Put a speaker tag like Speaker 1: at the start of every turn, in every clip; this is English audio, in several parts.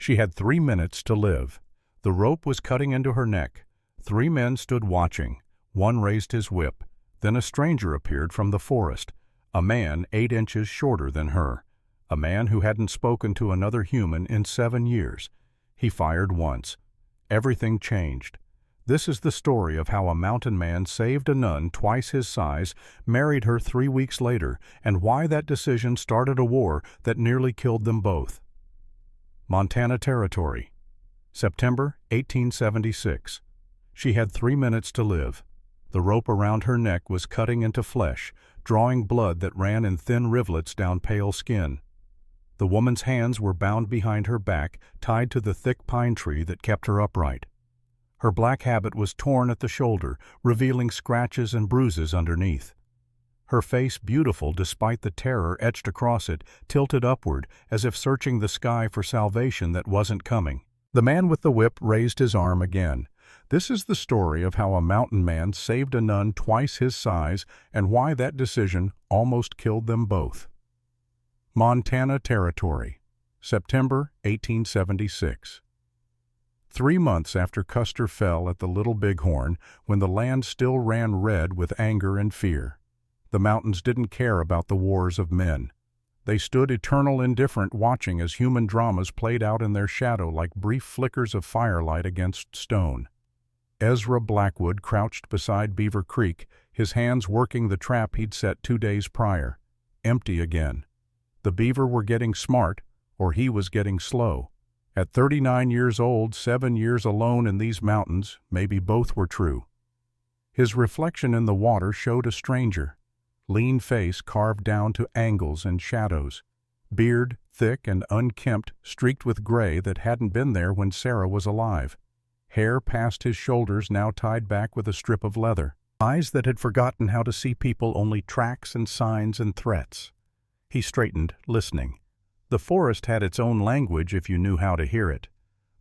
Speaker 1: She had 3 minutes to live. The rope was cutting into her neck. 3 men stood watching. One raised his whip. Then a stranger appeared from the forest, a man 8 inches shorter than her, a man who hadn't spoken to another human in 7 years. He fired once. Everything changed. This is the story of how a mountain man saved a nun twice his size, married her 3 weeks later, and why that decision started a war that nearly killed them both. Montana Territory, September 1876. She had 3 minutes to live. The rope around her neck was cutting into flesh, drawing blood that ran in thin rivulets down pale skin. The woman's hands were bound behind her back, tied to the thick pine tree that kept her upright. Her black habit was torn at the shoulder, revealing scratches and bruises underneath. Her face, beautiful despite the terror etched across it, tilted upward as if searching the sky for salvation that wasn't coming. The man with the whip raised his arm again. This is the story of how a mountain man saved a nun twice his size and why that decision almost killed them both. Montana Territory, September 1876. 3 months after Custer fell at the Little Bighorn, when the land still ran red with anger and fear, the mountains didn't care about the wars of men. They stood eternal indifferent, watching as human dramas played out in their shadow like brief flickers of firelight against stone. Ezra Blackwood crouched beside Beaver Creek, his hands working the trap he'd set 2 days prior. Empty again. The beaver were getting smart, or he was getting slow. At 39 years old, 7 years alone in these mountains, maybe both were true. His reflection in the water showed a stranger. Lean face carved down to angles and shadows. Beard, thick and unkempt, streaked with gray that hadn't been there when Sarah was alive. Hair past his shoulders now tied back with a strip of leather. Eyes that had forgotten how to see people, only tracks and signs and threats. He straightened, listening. The forest had its own language if you knew how to hear it.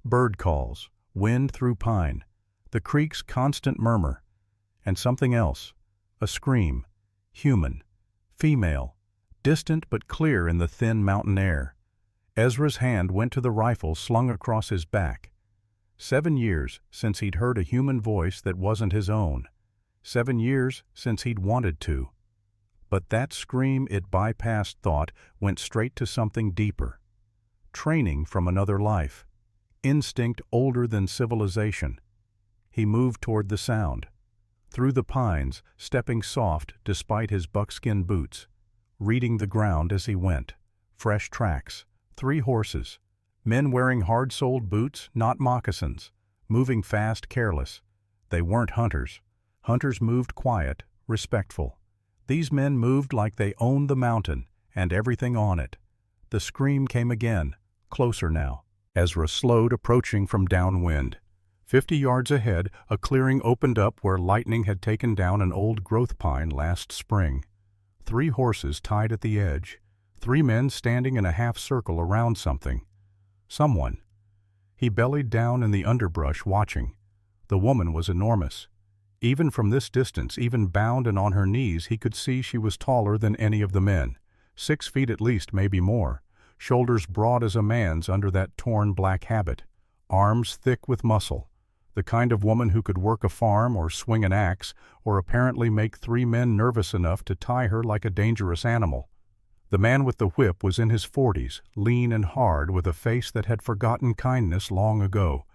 Speaker 1: Bird calls, wind through pine, the creek's constant murmur, and something else, a scream, human, female, distant but clear in the thin mountain air. Ezra's hand went to the rifle slung across his back. 7 years since he'd heard a human voice that wasn't his own. 7 years since he'd wanted to. But that scream, it bypassed thought, went straight to something deeper. Training from another life. Instinct older than civilization. He moved toward the sound. Through the pines, stepping soft despite his buckskin boots. Reading the ground as he went. Fresh tracks. 3 horses. Men wearing hard-soled boots, not moccasins. Moving fast, careless. They weren't hunters. Hunters moved quiet, respectful. These men moved like they owned the mountain and everything on it. The scream came again, closer now. Ezra slowed, approaching from downwind. 50 yards ahead, a clearing opened up where lightning had taken down an old growth pine last spring. 3 horses tied at the edge. 3 men standing in a half circle around something. Someone. He bellied down in the underbrush, watching. The woman was enormous. Even from this distance, even bound and on her knees, he could see she was taller than any of the men. 6 feet at least, maybe more. Shoulders broad as a man's under that torn black habit. Arms thick with muscle. The kind of woman who could work a farm or swing an axe, or apparently make 3 men nervous enough to tie her like a dangerous animal. The man with the whip was in his 40s, lean and hard, with a face that had forgotten kindness long ago.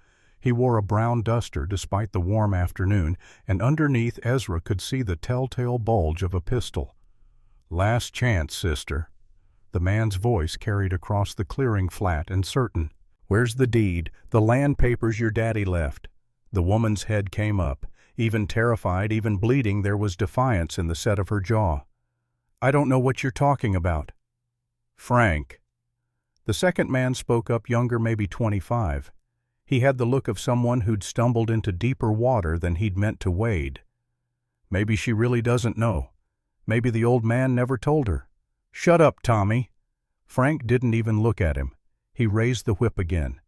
Speaker 1: He wore a brown duster despite the warm afternoon, and underneath Ezra could see the telltale bulge of a pistol. "Last chance, sister." The man's voice carried across the clearing, flat and certain. "Where's the deed, the land papers your daddy left?" The woman's head came up. Even terrified, even bleeding, there was defiance in the set of her jaw. "I don't know what you're talking about." "Frank." The second man spoke up, younger, maybe 25. He had the look of someone who'd stumbled into deeper water than he'd meant to wade. "Maybe she really doesn't know. Maybe the old man never told her." "Shut up, Tommy." Frank didn't even look at him. He raised the whip again.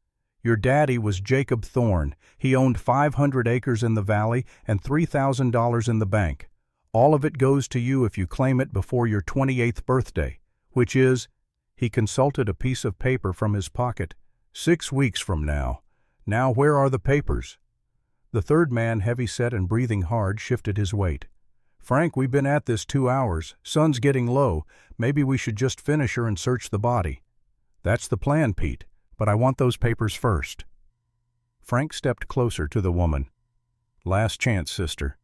Speaker 1: "Your daddy was Jacob Thorne. He owned 500 acres in the valley and $3,000 in the bank. All of it goes to you if you claim it before your 28th birthday, which is—" he consulted a piece of paper from his pocket, 6 weeks from now. Now where are the papers? The third man, heavy-set and breathing hard, shifted his weight. Frank, we've been at this 2 hours. Sun's getting low. Maybe we should just finish her and search the body. That's the plan, Pete, but I want those papers first. Frank stepped closer to the woman. Last chance, sister.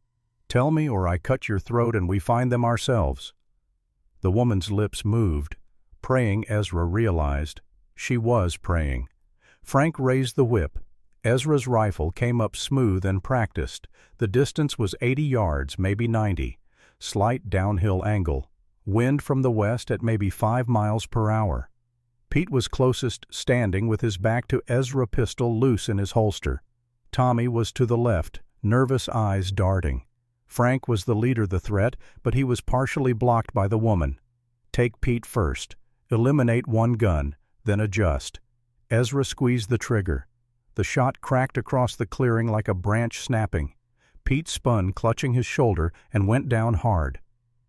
Speaker 1: Tell me or I cut your throat and we find them ourselves. The woman's lips moved. Praying, Ezra realized. She was praying. Frank raised the whip. Ezra's rifle came up smooth and practiced. The distance was 80 yards, maybe 90. Slight downhill angle. Wind from the west at maybe 5 miles per hour. Pete was closest, standing with his back to Ezra, pistol loose in his holster. Tommy was to the left, nervous eyes darting. Frank was the leader of the threat, but he was partially blocked by the woman. Take Pete first. Eliminate one gun, then adjust. Ezra squeezed the trigger. The shot cracked across the clearing like a branch snapping. Pete spun, clutching his shoulder, and went down hard.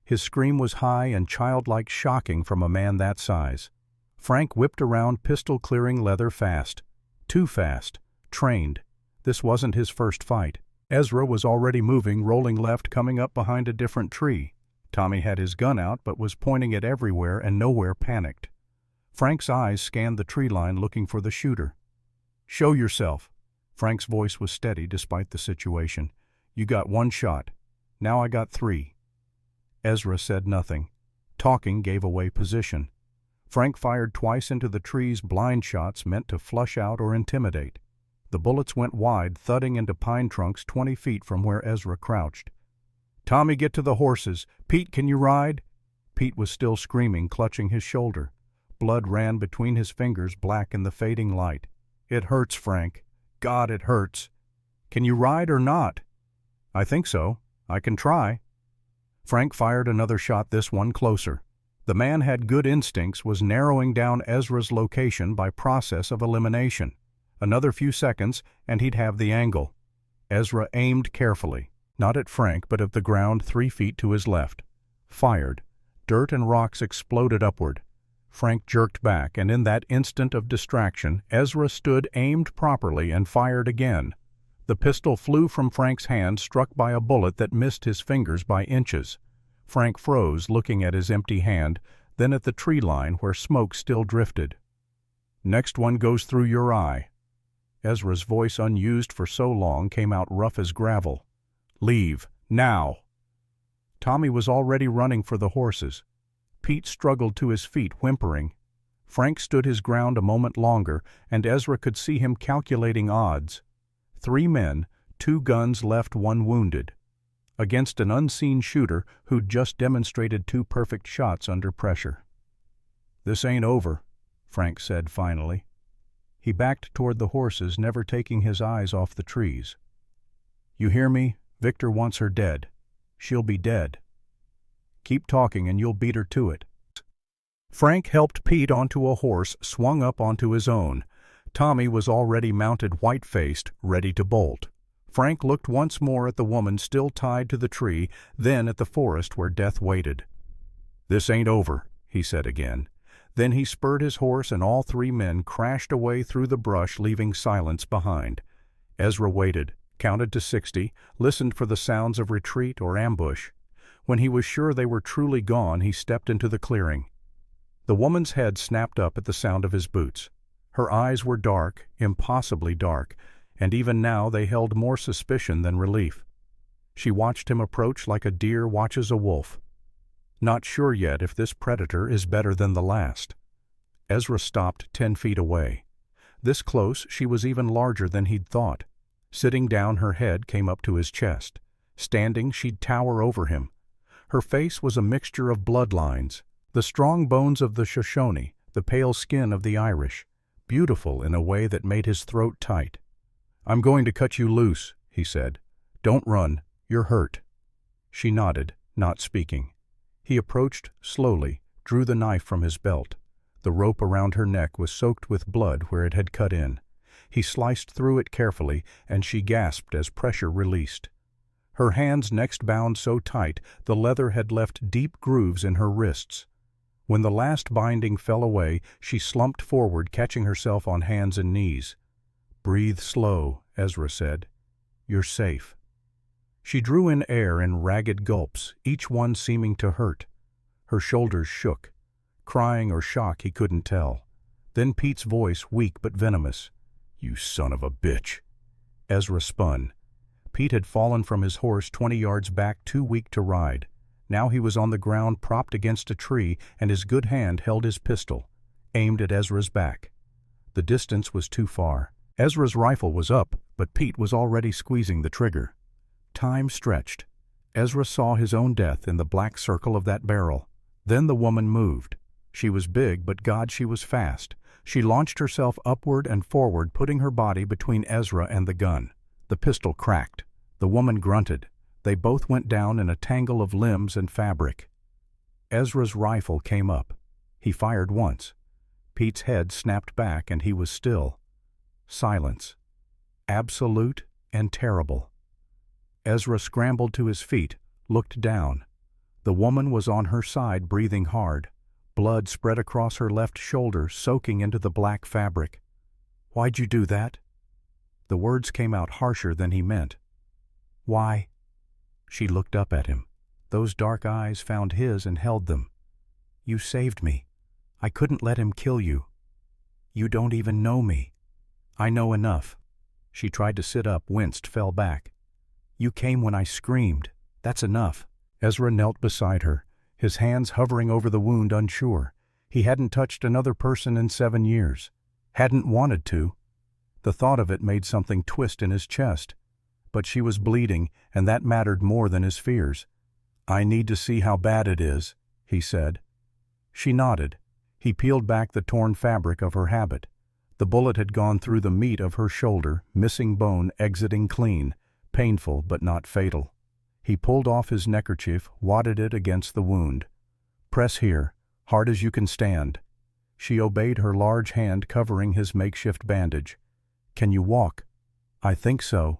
Speaker 1: His scream was high and childlike, shocking from a man that size. Frank whipped around, pistol clearing leather fast. Too fast. Trained. This wasn't his first fight. Ezra was already moving, rolling left, coming up behind a different tree. Tommy had his gun out but was pointing it everywhere and nowhere panicked. Frank's eyes scanned the tree line looking for the shooter. Show yourself. Frank's voice was steady despite the situation. You got 1 shot. Now I got 3. Ezra said nothing. Talking gave away position. Frank fired twice into the trees, blind shots meant to flush out or intimidate. The bullets went wide, thudding into pine trunks 20 feet from where Ezra crouched. Tommy, get to the horses. Pete, can you ride? Pete was still screaming, clutching his shoulder. Blood ran between his fingers, black in the fading light. It hurts, Frank. God, it hurts. Can you ride or not? I think so. I can try. Frank fired another shot, this one closer. The man had good instincts, was narrowing down Ezra's location by process of elimination. Another few seconds, and he'd have the angle. Ezra aimed carefully, not at Frank, but at the ground 3 feet to his left. Fired. Dirt and rocks exploded upward. Frank jerked back, and in that instant of distraction, Ezra stood, aimed properly, and fired again. The pistol flew from Frank's hand, struck by a bullet that missed his fingers by inches. Frank froze, looking at his empty hand, then at the tree line where smoke still drifted. Next one goes through your eye. Ezra's voice, unused for so long, came out rough as gravel. Leave. Now. Tommy was already running for the horses. Pete struggled to his feet, whimpering. Frank stood his ground a moment longer, and Ezra could see him calculating odds. 3 men, 2 guns left, 1 wounded. Against an unseen shooter who'd just demonstrated 2 perfect shots under pressure. This ain't over, Frank said finally. He backed toward the horses, never taking his eyes off the trees. You hear me? Victor wants her dead. She'll be dead. Keep talking and you'll beat her to it. Frank helped Pete onto a horse, swung up onto his own. Tommy was already mounted, white-faced, ready to bolt. Frank looked once more at the woman still tied to the tree, then at the forest where death waited. This ain't over, he said again. Then he spurred his horse and all 3 men crashed away through the brush, leaving silence behind. Ezra waited, counted to 60, listened for the sounds of retreat or ambush. When he was sure they were truly gone, he stepped into the clearing. The woman's head snapped up at the sound of his boots. Her eyes were dark, impossibly dark, and even now they held more suspicion than relief. She watched him approach like a deer watches a wolf. Not sure yet if this predator is better than the last. Ezra stopped 10 feet away. This close, she was even larger than he'd thought. Sitting down, her head came up to his chest. Standing, she'd tower over him. Her face was a mixture of bloodlines, the strong bones of the Shoshone, the pale skin of the Irish, beautiful in a way that made his throat tight. I'm going to cut you loose, he said. Don't run, you're hurt. She nodded, not speaking. He approached slowly, drew the knife from his belt. The rope around her neck was soaked with blood where it had cut in. He sliced through it carefully, and she gasped as pressure released. Her hands next bound so tight the leather had left deep grooves in her wrists. When the last binding fell away, she slumped forward, catching herself on hands and knees. "Breathe slow," Ezra said. "You're safe." She drew in air in ragged gulps, each one seeming to hurt. Her shoulders shook. Crying or shock, he couldn't tell. Then Pete's voice, weak but venomous. "You son of a bitch." Ezra spun. Pete had fallen from his horse 20 yards back, too weak to ride. Now he was on the ground, propped against a tree, and his good hand held his pistol, aimed at Ezra's back. The distance was too far. Ezra's rifle was up, but Pete was already squeezing the trigger. Time stretched. Ezra saw his own death in the black circle of that barrel. Then the woman moved. She was big, but God, she was fast. She launched herself upward and forward, putting her body between Ezra and the gun. The pistol cracked. The woman grunted. They both went down in a tangle of limbs and fabric. Ezra's rifle came up. He fired once. Pete's head snapped back and he was still. Silence. Absolute and terrible. Ezra scrambled to his feet, looked down. The woman was on her side, breathing hard. Blood spread across her left shoulder, soaking into the black fabric. "Why'd you do that?" The words came out harsher than he meant. "Why?" She looked up at him. Those dark eyes found his and held them. "You saved me. I couldn't let him kill you. You don't even know me." "I know enough." She tried to sit up, winced, fell back. "You came when I screamed. That's enough." Ezra knelt beside her, his hands hovering over the wound, unsure. He hadn't touched another person in 7 years. Hadn't wanted to. The thought of it made something twist in his chest. But she was bleeding, and that mattered more than his fears. "I need to see how bad it is," he said. She nodded. He peeled back the torn fabric of her habit. The bullet had gone through the meat of her shoulder, missing bone, exiting clean, painful but not fatal. He pulled off his neckerchief, wadded it against the wound. "Press here, hard as you can stand." She obeyed, her large hand covering his makeshift bandage. "Can you walk?" "I think so."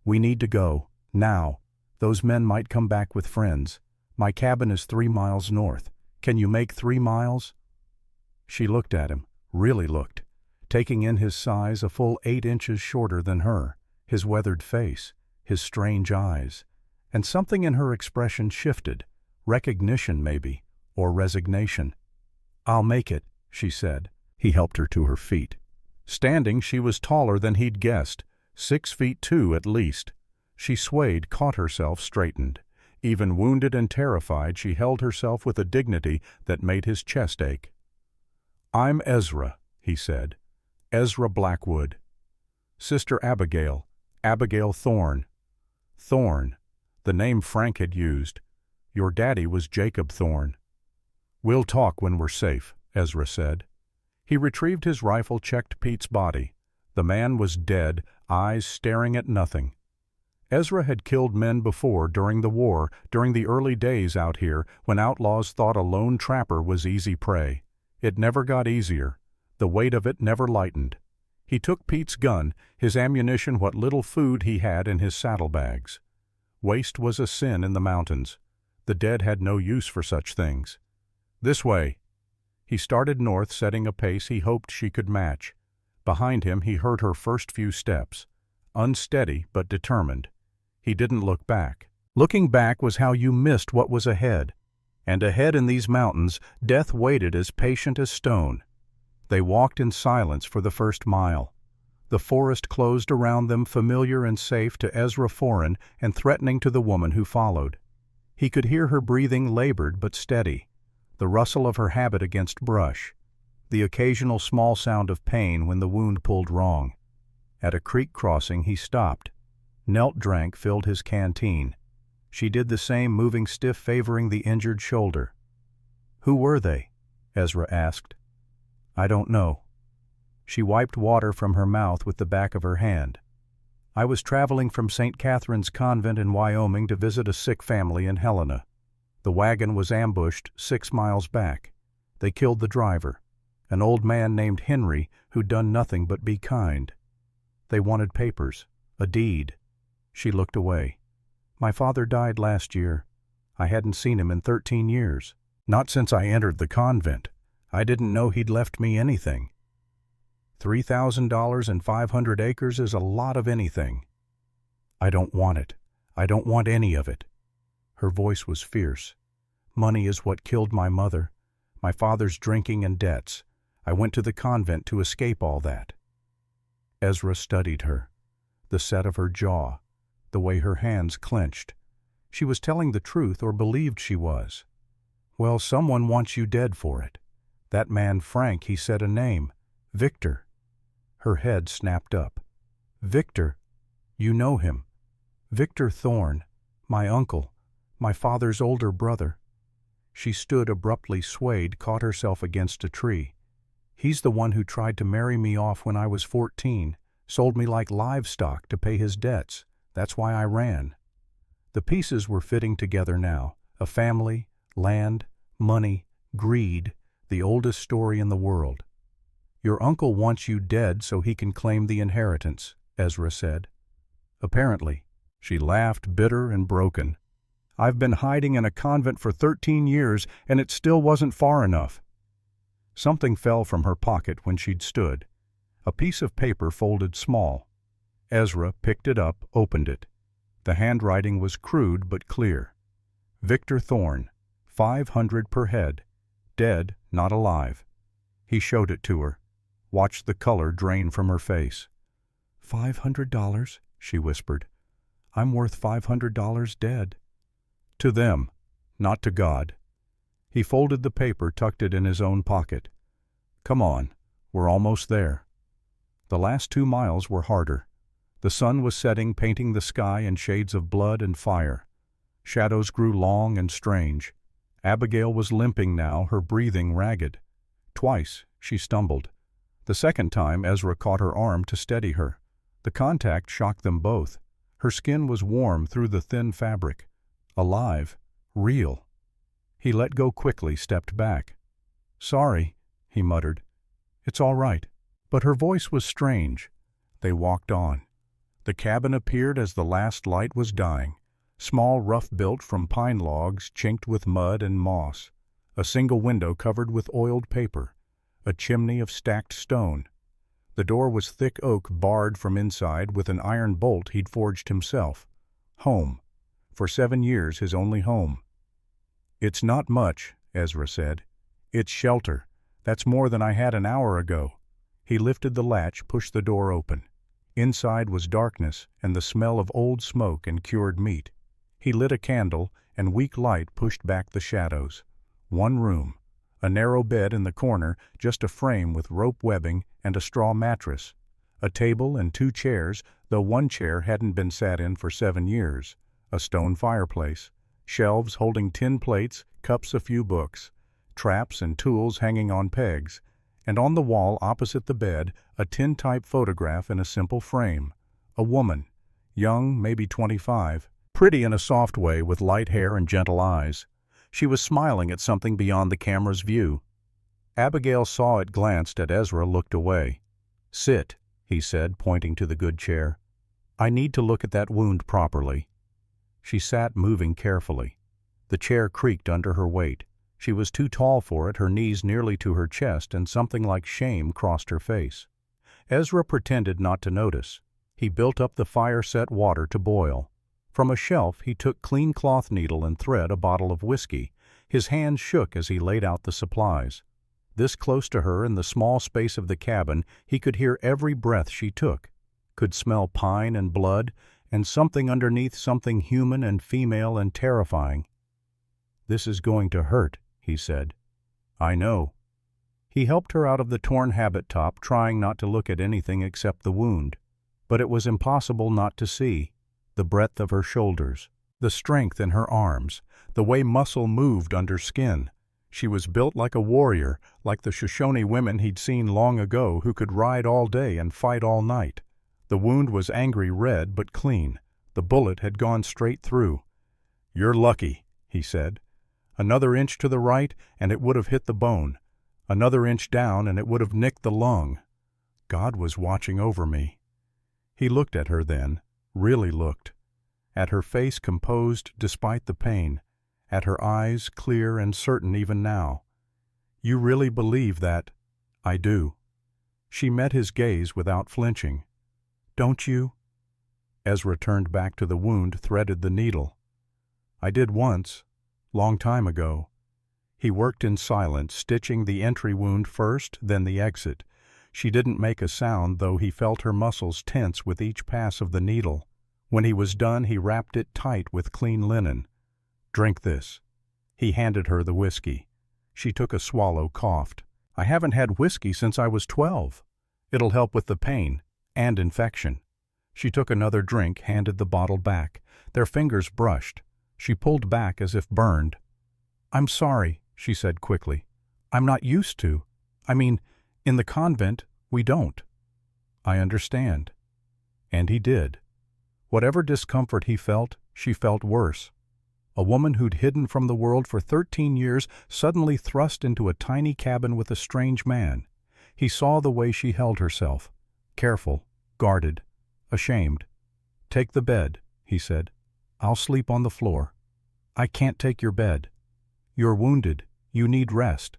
Speaker 1: "We need to go, now. Those men might come back with friends. My cabin is 3 miles north. Can you make 3 miles? She looked at him, really looked, taking in his size, a full 8 inches shorter than her, his weathered face, his strange eyes. And something in her expression shifted, recognition maybe, or resignation. "I'll make it," she said. He helped her to her feet. Standing, she was taller than he'd guessed, 6'2" at least. She swayed, caught herself, straightened. Even wounded and terrified, she held herself with a dignity that made his chest ache. "I'm Ezra," he said. "Ezra Blackwood. Sister Abigail, Abigail Thorne." Thorne, the name Frank had used. "Your daddy was Jacob Thorne." "We'll talk when we're safe," Ezra said. He retrieved his rifle, checked Pete's body. The man was dead, eyes staring at nothing. Ezra had killed men before, during the war, during the early days out here, when outlaws thought a lone trapper was easy prey. It never got easier. The weight of it never lightened. He took Pete's gun, his ammunition, what little food he had in his saddlebags. Waste was a sin in the mountains. The dead had no use for such things. "This way." He started north, setting a pace he hoped she could match. Behind him he heard her first few steps. Unsteady but determined. He didn't look back. Looking back was how you missed what was ahead. And ahead in these mountains, death waited as patient as stone. They walked in silence for the first mile. The forest closed around them, familiar and safe to Ezra, foreign and threatening to the woman who followed. He could hear her breathing, labored but steady, the rustle of her habit against brush, the occasional small sound of pain when the wound pulled wrong. At a creek crossing he stopped, knelt, drank, filled his canteen. She did the same, moving stiff, favoring the injured shoulder. "Who were they?" Ezra asked. "I don't know." She wiped water from her mouth with the back of her hand. "I was traveling from St. Catherine's Convent in Wyoming to visit a sick family in Helena. The wagon was ambushed 6 miles back. They killed the driver, an old man named Henry who'd done nothing but be kind. They wanted papers, a deed." She looked away. "My father died last year. I hadn't seen him in 13 years. Not since I entered the convent. I didn't know he'd left me anything. $3,000 and 500 acres is a lot of anything. I don't want it. I don't want any of it. Her voice was fierce. Money is what killed my mother. My father's drinking and debts. I went to the convent to escape all that. Ezra studied her. The set of her jaw. The way her hands clenched. She was telling the truth, or believed she was. Well, someone wants you dead for it. That man Frank, he said a name. Victor. Her head snapped up. Victor. You know him. Victor Thorne. My uncle. My father's older brother. She stood abruptly swayed, caught herself against a tree. He's the one who tried to marry me off when I was 14, sold me like livestock to pay his debts. That's why I ran. The pieces were fitting together now. A family, land, money, greed, the oldest story in the world. Your uncle wants you dead so he can claim the inheritance, Ezra said. Apparently. She laughed, bitter and broken. I've been hiding in a convent for 13 years, and it still wasn't far enough. Something fell from her pocket when she'd stood. A piece of paper folded small. Ezra picked it up, opened it. The handwriting was crude but clear. Victor Thorne, 500 per head. Dead, not alive. He showed it to her, watched the color drain from her face. $500, she whispered. I'm worth $500 dead. To them, not to God. He folded the paper, tucked it in his own pocket. Come on, we're almost there. The last 2 miles were harder. The sun was setting, painting the sky in shades of blood and fire. Shadows grew long and strange. Abigail was limping now, her breathing ragged. Twice she stumbled. The second time Ezra caught her arm to steady her. The contact shocked them both. Her skin was warm through the thin fabric. Alive. Real. He let go quickly, stepped back. Sorry, he muttered. It's all right. But her voice was strange. They walked on. The cabin appeared as the last light was dying. Small, rough-built from pine logs, chinked with mud and moss. A single window covered with oiled paper. A chimney of stacked stone. The door was thick oak, barred from inside with an iron bolt he'd forged himself. Home. For 7 years his only home. It's not much, Ezra said. It's shelter. That's more than I had an hour ago. He lifted the latch, pushed the door open. Inside was darkness and the smell of old smoke and cured meat. He lit a candle, and weak light pushed back the shadows. One room. A narrow bed in the corner, just a frame with rope webbing and a straw mattress. A table and 2 chairs, though one chair hadn't been sat in for 7 years. A stone fireplace. Shelves holding tin plates, cups, a few books. Traps and tools hanging on pegs. And on the wall opposite the bed, a tin-type photograph in a simple frame. A woman. Young, maybe 25. Pretty in a soft way with light hair and gentle eyes. She was smiling at something beyond the camera's view. Abigail saw it, glanced at Ezra, looked away. Sit, he said, pointing to the good chair. I need to look at that wound properly. She sat, moving carefully. The chair creaked under her weight. She was too tall for it, her knees nearly to her chest, and something like shame crossed her face. Ezra pretended not to notice. He built up the fire-set water to boil. From a shelf he took clean cloth needle and thread, a bottle of whiskey. His hands shook as he laid out the supplies. This close to her in the small space of the cabin, he could hear every breath she took, could smell pine and blood, and something underneath, something human and female and terrifying. This is going to hurt, he said. I know. He helped her out of the torn habit top, trying not to look at anything except the wound. But it was impossible not to see. The breadth of her shoulders, the strength in her arms, the way muscle moved under skin. She was built like a warrior, like the Shoshone women he'd seen long ago who could ride all day and fight all night. The wound was angry red but clean. The bullet had gone straight through. You're lucky, he said. Another inch to the right and it would have hit the bone. Another inch down and it would have nicked the lung. God was watching over me. He looked at her then. Really looked. At her face composed despite the pain, at her eyes clear and certain even now. "You really believe that?" "I do." She met his gaze without flinching. "Don't you?" Ezra turned back to the wound, threaded the needle. "I did once, long time ago." He worked in silence, stitching the entry wound first, then the exit. She didn't make a sound, though he felt her muscles tense with each pass of the needle. When he was done, he wrapped it tight with clean linen. "Drink this." He handed her the whiskey. She took a swallow, coughed. "I haven't had whiskey since I was 12. It'll help with the pain and infection." She took another drink, handed the bottle back. Their fingers brushed. She pulled back as if burned. "I'm sorry," she said quickly. "I'm not used to. I mean, in the convent, we don't." "I understand." And he did. Whatever discomfort he felt, she felt worse. A woman who'd hidden from the world for 13 years suddenly thrust into a tiny cabin with a strange man. He saw the way she held herself. Careful, guarded, ashamed. "Take the bed," he said. "I'll sleep on the floor." "I can't take your bed." "You're wounded. You need rest."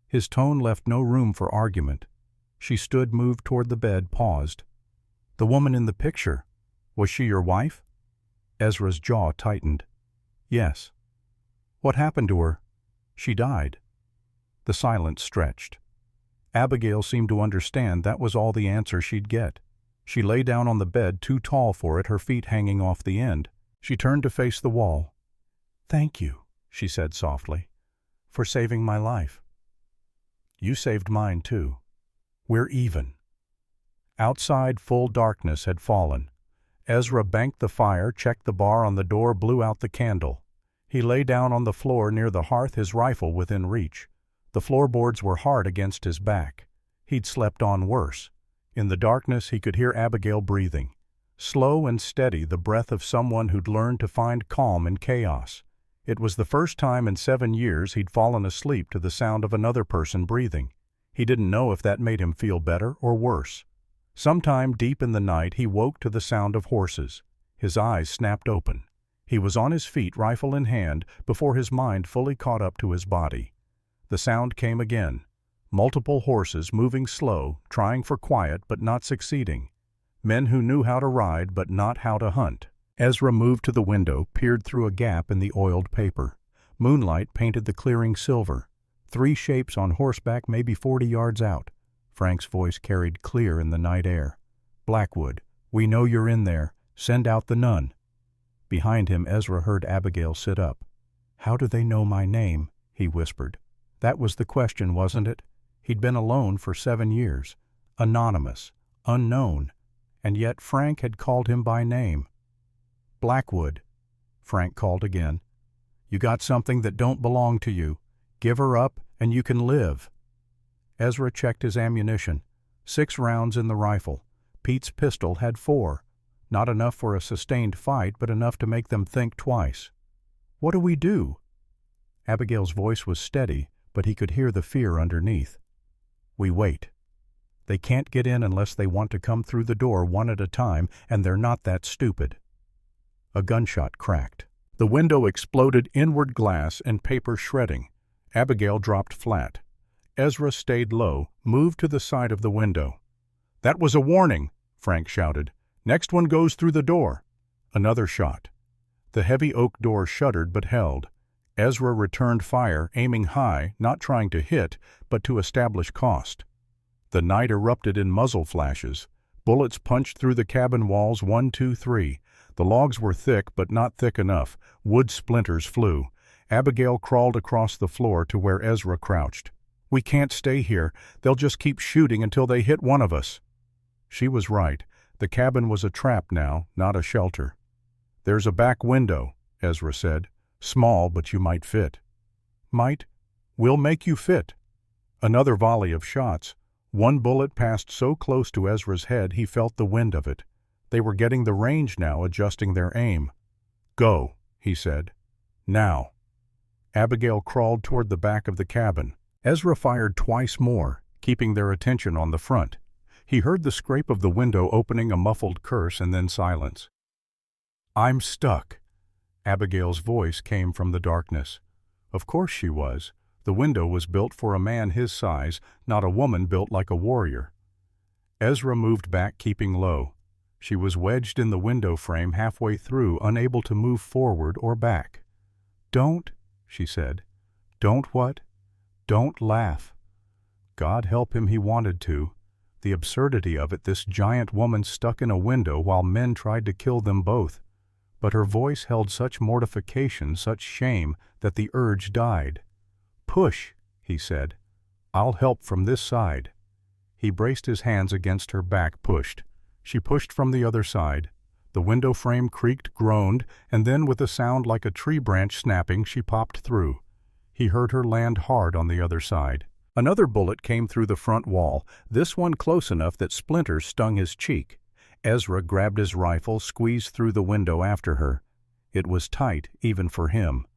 Speaker 1: His tone left no room for argument. She stood, moved toward the bed, paused. "The woman in the picture, was she your wife?" Ezra's jaw tightened. "Yes." "What happened to her?" "She died." The silence stretched. Abigail seemed to understand that was all the answer she'd get. She lay down on the bed, too tall for it, her feet hanging off the end. She turned to face the wall. "Thank you," she said softly, "for saving my life." "You saved mine, too. We're even." Outside, full darkness had fallen. Ezra banked the fire, checked the bar on the door, blew out the candle. He lay down on the floor near the hearth, his rifle within reach. The floorboards were hard against his back. He'd slept on worse. In the darkness, he could hear Abigail breathing. Slow and steady, the breath of someone who'd learned to find calm in chaos. It was the first time in 7 years he'd fallen asleep to the sound of another person breathing. He didn't know if that made him feel better or worse. Sometime deep in the night, he woke to the sound of horses. His eyes snapped open. He was on his feet, rifle in hand, before his mind fully caught up to his body. The sound came again. Multiple horses, moving slow, trying for quiet but not succeeding. Men who knew how to ride but not how to hunt. Ezra moved to the window, peered through a gap in the oiled paper. Moonlight painted the clearing silver. 3 shapes on horseback, maybe 40 yards out. Frank's voice carried clear in the night air. "Blackwood, we know you're in there. Send out the nun." Behind him, Ezra heard Abigail sit up. "How do they know my name?" he whispered. That was the question, wasn't it? He'd been alone for 7 years. Anonymous, unknown. And yet Frank had called him by name. "Blackwood," Frank called again. "You got something that don't belong to you. Give her up and you can live." Ezra checked his ammunition. 6 rounds in the rifle. Pete's pistol had 4. Not enough for a sustained fight, but enough to make them think twice. "What do we do?" Abigail's voice was steady, but he could hear the fear underneath. "We wait. They can't get in unless they want to come through the door one at a time, and they're not that stupid." A gunshot cracked. The window exploded, inward glass and paper shredding. Abigail dropped flat. Ezra stayed low, moved to the side of the window. "That was a warning," Frank shouted. "Next one goes through the door." Another shot. The heavy oak door shuddered but held. Ezra returned fire, aiming high, not trying to hit, but to establish cost. The night erupted in muzzle flashes. Bullets punched through the cabin walls, 1, 2, 3. The logs were thick, but not thick enough. Wood splinters flew. Abigail crawled across the floor to where Ezra crouched. "We can't stay here. They'll just keep shooting until they hit one of us." She was right. The cabin was a trap now, not a shelter. "There's a back window," Ezra said. "Small, but you might fit." "Might? We'll make you fit." Another volley of shots. One bullet passed so close to Ezra's head he felt the wind of it. They were getting the range now, adjusting their aim. "Go," he said. "Now." Abigail crawled toward the back of the cabin. Ezra fired twice more, keeping their attention on the front. He heard the scrape of the window opening, a muffled curse, and then silence. "I'm stuck." Abigail's voice came from the darkness. Of course she was. The window was built for a man his size, not a woman built like a warrior. Ezra moved back, keeping low. She was wedged in the window frame halfway through, unable to move forward or back. "Don't," she said. "Don't what?" "Don't laugh." God help him, he wanted to. The absurdity of it, this giant woman stuck in a window while men tried to kill them both. But her voice held such mortification, such shame, that the urge died. "Push," he said. "I'll help from this side." He braced his hands against her back, pushed. She pushed from the other side. The window frame creaked, groaned, and then with a sound like a tree branch snapping, she popped through. He heard her land hard on the other side. Another bullet came through the front wall, this one close enough that splinters stung his cheek. Ezra grabbed his rifle, squeezed through the window after her. It was tight, even for him.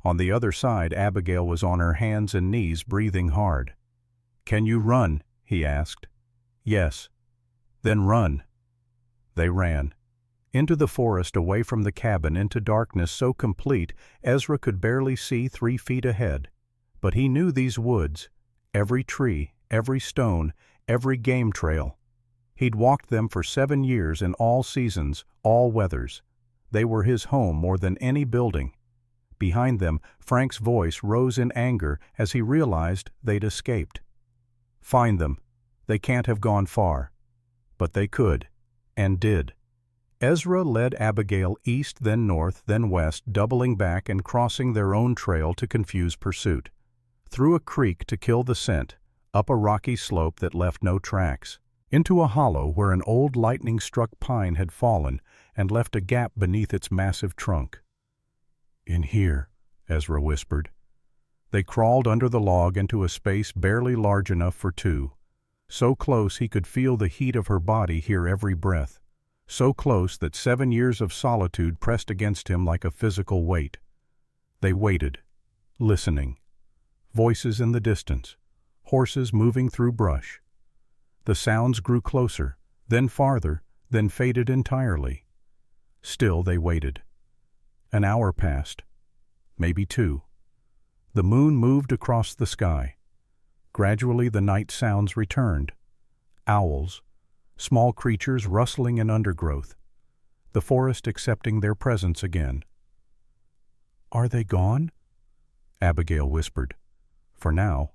Speaker 1: On the other side, Abigail was on her hands and knees, breathing hard. "Can you run?" he asked. "Yes." "Then run." They ran. Into the forest, away from the cabin, into darkness so complete Ezra could barely see 3 feet ahead. But he knew these woods. Every tree, every stone, every game trail. He'd walked them for 7 years in all seasons, all weathers. They were his home more than any building. Behind them, Frank's voice rose in anger as he realized they'd escaped. Find them. They can't have gone far. But they could, and did. Ezra led Abigail east, then north, then west, doubling back and crossing their own trail to confuse pursuit. Through a creek to kill the scent, up a rocky slope that left no tracks, into a hollow where an old lightning-struck pine had fallen and left a gap beneath its massive trunk. "In here," Ezra whispered. They crawled under the log into a space barely large enough for 2. So close he could feel the heat of her body, hear every breath. So close that 7 years of solitude pressed against him like a physical weight. They waited, listening. Voices in the distance, horses moving through brush. The sounds grew closer, then farther, then faded entirely. Still they waited. An hour passed, maybe 2. The moon moved across the sky. Gradually the night sounds returned. Owls, small creatures rustling in undergrowth. The forest accepting their presence again. "Are they gone?" Abigail whispered. "For now."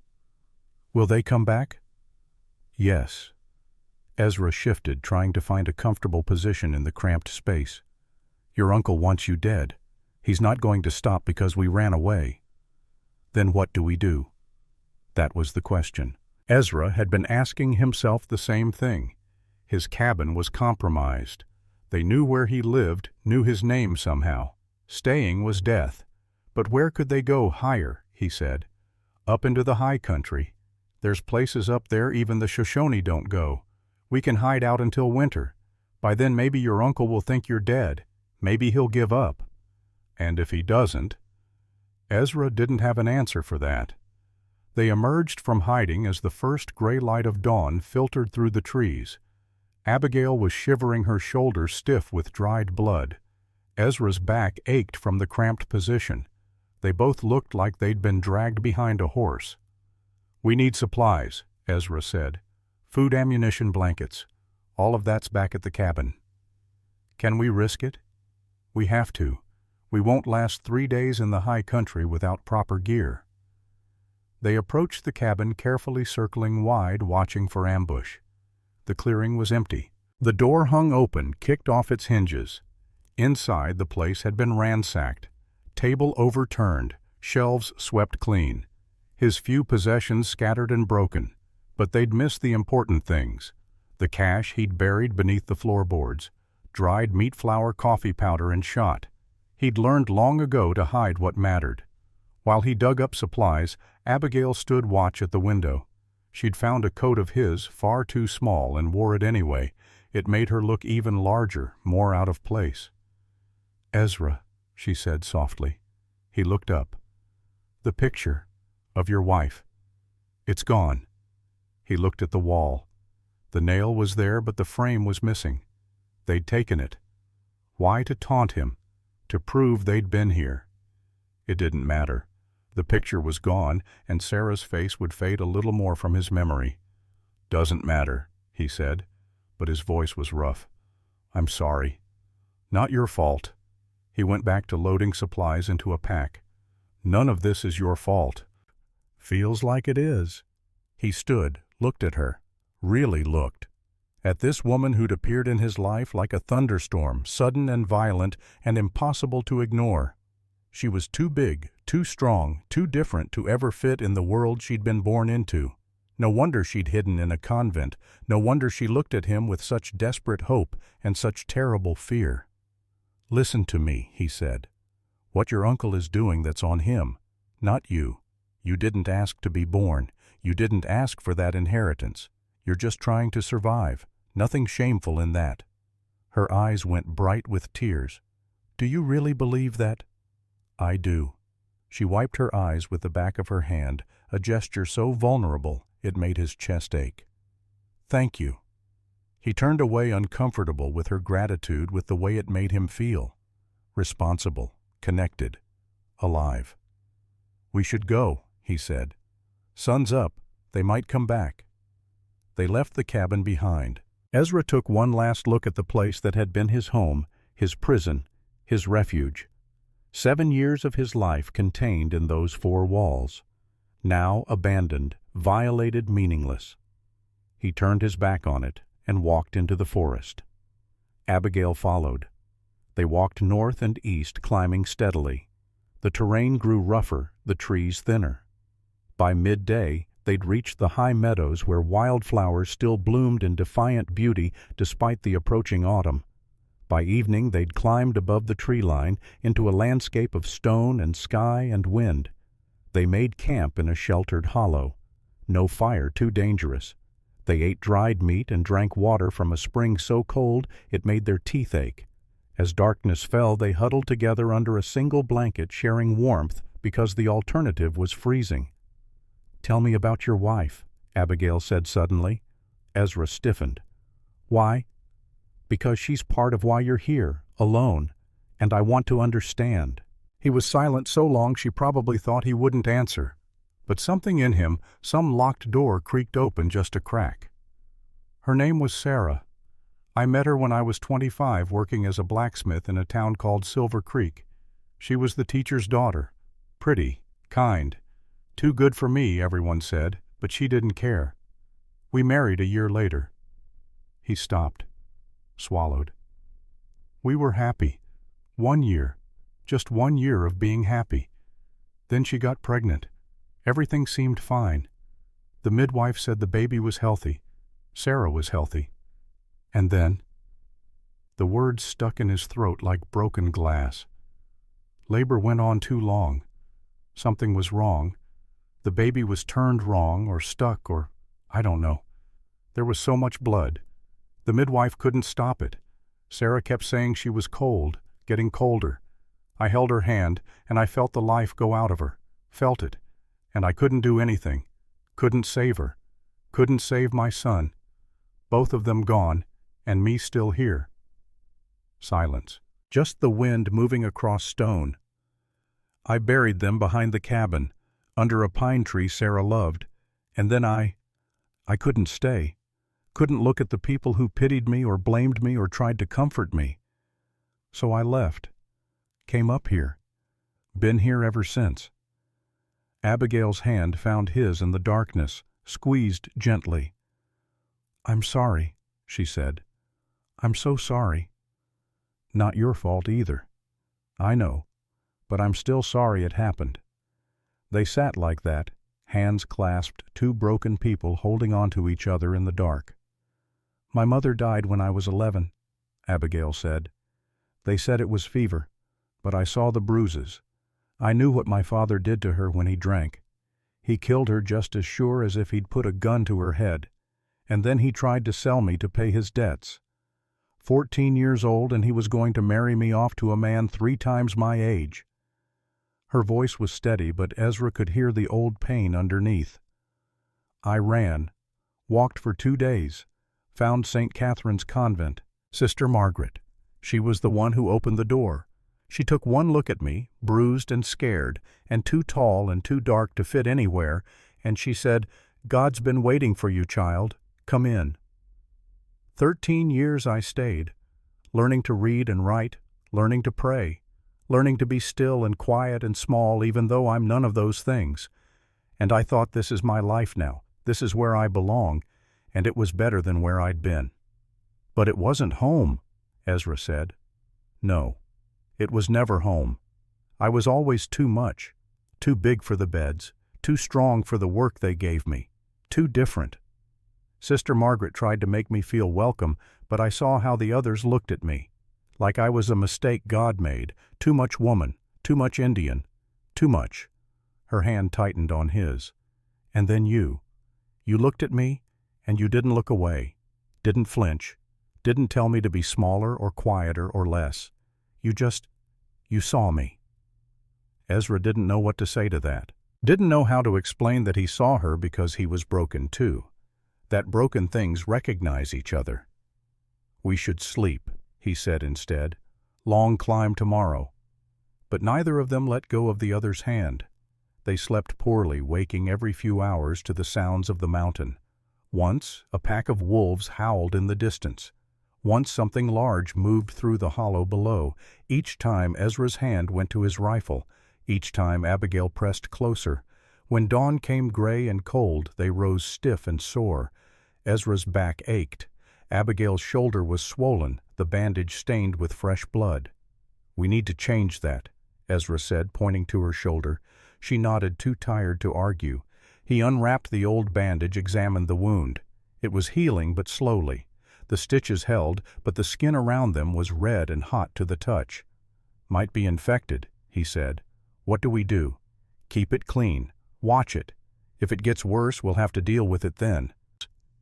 Speaker 1: "Will they come back?" "Yes." Ezra shifted, trying to find a comfortable position in the cramped space. "Your uncle wants you dead. He's not going to stop because we ran away." "Then what do we do?" That was the question. Ezra had been asking himself the same thing. His cabin was compromised. They knew where he lived, knew his name somehow. Staying was death. But where could they go higher, he said. Up into the high country. There's places up there even the Shoshone don't go. We can hide out until winter. By then maybe your uncle will think you're dead. Maybe he'll give up. And if he doesn't... Ezra didn't have an answer for that. They emerged from hiding as the first gray light of dawn filtered through the trees. Abigail was shivering, her shoulders stiff with dried blood. Ezra's back ached from the cramped position. They both looked like they'd been dragged behind a horse. "We need supplies," Ezra said. "Food, ammunition, blankets. All of that's back at the cabin." "Can we risk it?" "We have to. We won't last 3 days in the high country without proper gear." They approached the cabin, carefully circling wide, watching for ambush. The clearing was empty. The door hung open, kicked off its hinges. Inside, the place had been ransacked. Table overturned, shelves swept clean. His few possessions scattered and broken. But they'd missed the important things. The cash he'd buried beneath the floorboards. Dried meat flour, coffee powder, and shot. He'd learned long ago to hide what mattered. While he dug up supplies, Abigail stood watch at the window. She'd found a coat of his, far too small, and wore it anyway. It made her look even larger, more out of place. "Ezra," she said softly. He looked up. "The picture of your wife. It's gone." He looked at the wall. The nail was there, but the frame was missing. They'd taken it. Why to taunt him? to prove they'd been here. It didn't matter. The picture was gone, and Sarah's face would fade a little more from his memory. "Doesn't matter," he said, but his voice was rough. "I'm sorry." "Not your fault." He went back to loading supplies into a pack. "None of this is your fault." "Feels like it is." He stood, looked at her, really looked. At this woman who'd appeared in his life like a thunderstorm, sudden and violent and impossible to ignore. She was too big, too strong, too different to ever fit in the world she'd been born into. No wonder she'd hidden in a convent. No wonder she looked at him with such desperate hope and such terrible fear. "Listen to me," he said. "What your uncle is doing, that's on him, not you. You didn't ask to be born. You didn't ask for that inheritance. You're just trying to survive. Nothing shameful in that." Her eyes went bright with tears. "Do you really believe that?" "I do." She wiped her eyes with the back of her hand, a gesture so vulnerable it made his chest ache. "Thank you." He turned away uncomfortable with her gratitude, with the way it made him feel. Responsible, connected, alive. "We should go," he said. "Sun's up. They might come back." They left the cabin behind. Ezra took one last look at the place that had been his home, his prison, his refuge. 7 years of his life contained in those 4 walls. Now abandoned, violated, meaningless. He turned his back on it and walked into the forest. Abigail followed. They walked north and east, climbing steadily. The terrain grew rougher, the trees thinner. By midday, they'd reached the high meadows where wildflowers still bloomed in defiant beauty despite the approaching autumn. By evening, they'd climbed above the tree line into a landscape of stone and sky and wind. They made camp in a sheltered hollow. No fire too dangerous. They ate dried meat and drank water from a spring so cold it made their teeth ache. As darkness fell, they huddled together under a single blanket, sharing warmth because the alternative was freezing. "Tell me about your wife," Abigail said suddenly. Ezra stiffened. "Why?" "Because she's part of why you're here, alone, and I want to understand." He was silent so long she probably thought he wouldn't answer. But something in him, some locked door creaked open just a crack. "Her name was Sarah. I met her when I was 25 working as a blacksmith in a town called Silver Creek. She was the teacher's daughter. Pretty, kind. Too good for me, everyone said, but she didn't care. We married a year later." He stopped, swallowed. "We were happy. 1 year. Just 1 year of being happy. Then she got pregnant. Everything seemed fine. The midwife said the baby was healthy. Sarah was healthy. And then—" The words stuck in his throat like broken glass. "Labor went on too long. Something was wrong. The baby was turned wrong or stuck or I don't know. There was so much blood. The midwife couldn't stop it. Sarah kept saying she was cold, getting colder. I held her hand, and I felt the life go out of her. Felt it. And I couldn't do anything. Couldn't save her. Couldn't save my son. Both of them gone, and me still here." Silence. Just the wind moving across stone. "I buried them behind the cabin, under a pine tree Sarah loved, and then I couldn't stay. Couldn't look at the people who pitied me or blamed me or tried to comfort me. So I left. Came up here. Been here ever since." Abigail's hand found his in the darkness, squeezed gently. "I'm sorry," she said. "I'm so sorry." "Not your fault either. I know, but I'm still sorry it happened." They sat like that, hands clasped, 2 broken people holding on to each other in the dark. "My mother died when I was 11, Abigail said. "They said it was fever, but I saw the bruises. I knew what my father did to her when he drank. He killed her just as sure as if he'd put a gun to her head, and then he tried to sell me to pay his debts. 14 years old, and he was going to marry me off to a man 3 times my age." Her voice was steady, but Ezra could hear the old pain underneath. "I ran, walked for 2 days, found St. Catherine's Convent. Sister Margaret. She was the one who opened the door. She took one look at me, bruised and scared, and too tall and too dark to fit anywhere, and she said, "God's been waiting for you, child. Come in." 13 years I stayed, learning to read and write, learning to pray, learning to be still and quiet and small even though I'm none of those things. And I thought, this is my life now, this is where I belong, and it was better than where I'd been. But it wasn't home, Ezra said. No, it was never home. I was always too much, too big for the beds, too strong for the work they gave me, too different. Sister Margaret tried to make me feel welcome, but I saw how the others looked at me, like I was a mistake God made, too much woman, too much Indian, too much. Her hand tightened on his. And then you looked at me, and you didn't look away, didn't flinch, didn't tell me to be smaller or quieter or less. You saw me. Ezra didn't know what to say to that. Didn't know how to explain that he saw her because he was broken too. That broken things recognize each other. "We should sleep," he said instead. "Long climb tomorrow." But neither of them let go of the other's hand. They slept poorly, waking every few hours to the sounds of the mountain. Once, a pack of wolves howled in the distance. Once something large moved through the hollow below. Each time Ezra's hand went to his rifle. Each time Abigail pressed closer. When dawn came gray and cold, they rose stiff and sore. Ezra's back ached. Abigail's shoulder was swollen, the bandage stained with fresh blood. "We need to change that," Ezra said, pointing to her shoulder. She nodded, too tired to argue. He unwrapped the old bandage, examined the wound. It was healing, but slowly. The stitches held, but the skin around them was red and hot to the touch. "Might be infected," he said. "What do we do?" "Keep it clean. Watch it. If it gets worse, we'll have to deal with it then."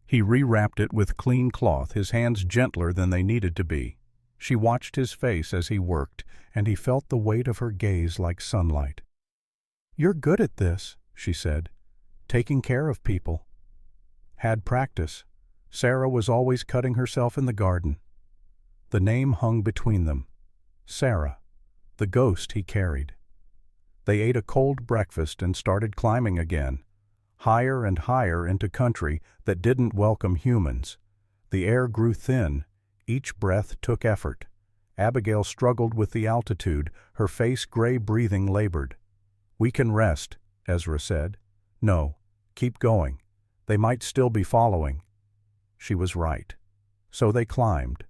Speaker 1: He rewrapped it with clean cloth, his hands gentler than they needed to be. She watched his face as he worked, and he felt the weight of her gaze like sunlight. "You're good at this," she said. "Taking care of people." Had practice. Sarah was always cutting herself in the garden. The name hung between them. Sarah, the ghost he carried. They ate a cold breakfast and started climbing again, higher and higher into country that didn't welcome humans. The air grew thin. Each breath took effort. Abigail struggled with the altitude, her face gray breathing labored. "We can rest," Ezra said. "No, keep going. They might still be following." She was right. So they climbed.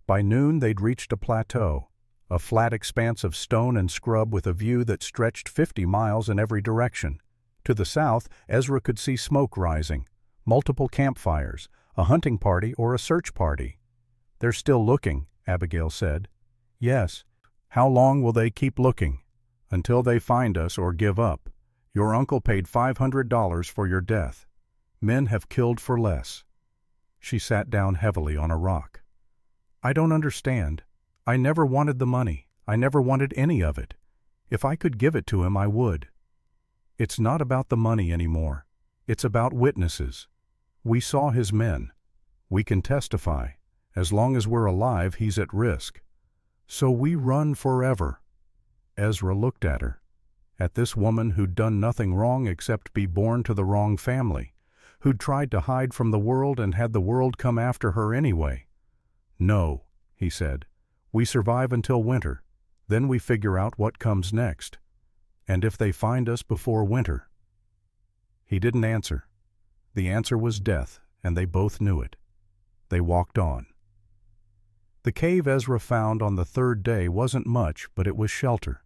Speaker 1: By noon they'd reached a plateau, a flat expanse of stone and scrub with a view that stretched 50 miles in every direction. To the south, Ezra could see smoke rising, multiple campfires, a hunting party or a search party. "They're still looking," Abigail said. "Yes. How long will they keep looking? Until they find us or give up. Your uncle paid $500 for your death. Men have killed for less." She sat down heavily on a rock. "I don't understand. I never wanted the money. I never wanted any of it. If I could give it to him, I would. It's not about the money anymore. It's about witnesses. We saw his men. We can testify. As long as we're alive, he's at risk. So we run forever." Ezra looked at her, at this woman who'd done nothing wrong except be born to the wrong family, who'd tried to hide from the world and had the world come after her anyway. "No," he said. "We survive until winter. Then we figure out what comes next. And if they find us before winter." He didn't answer. The answer was death, and they both knew it. They walked on. The cave Ezra found on the third day wasn't much, but it was shelter.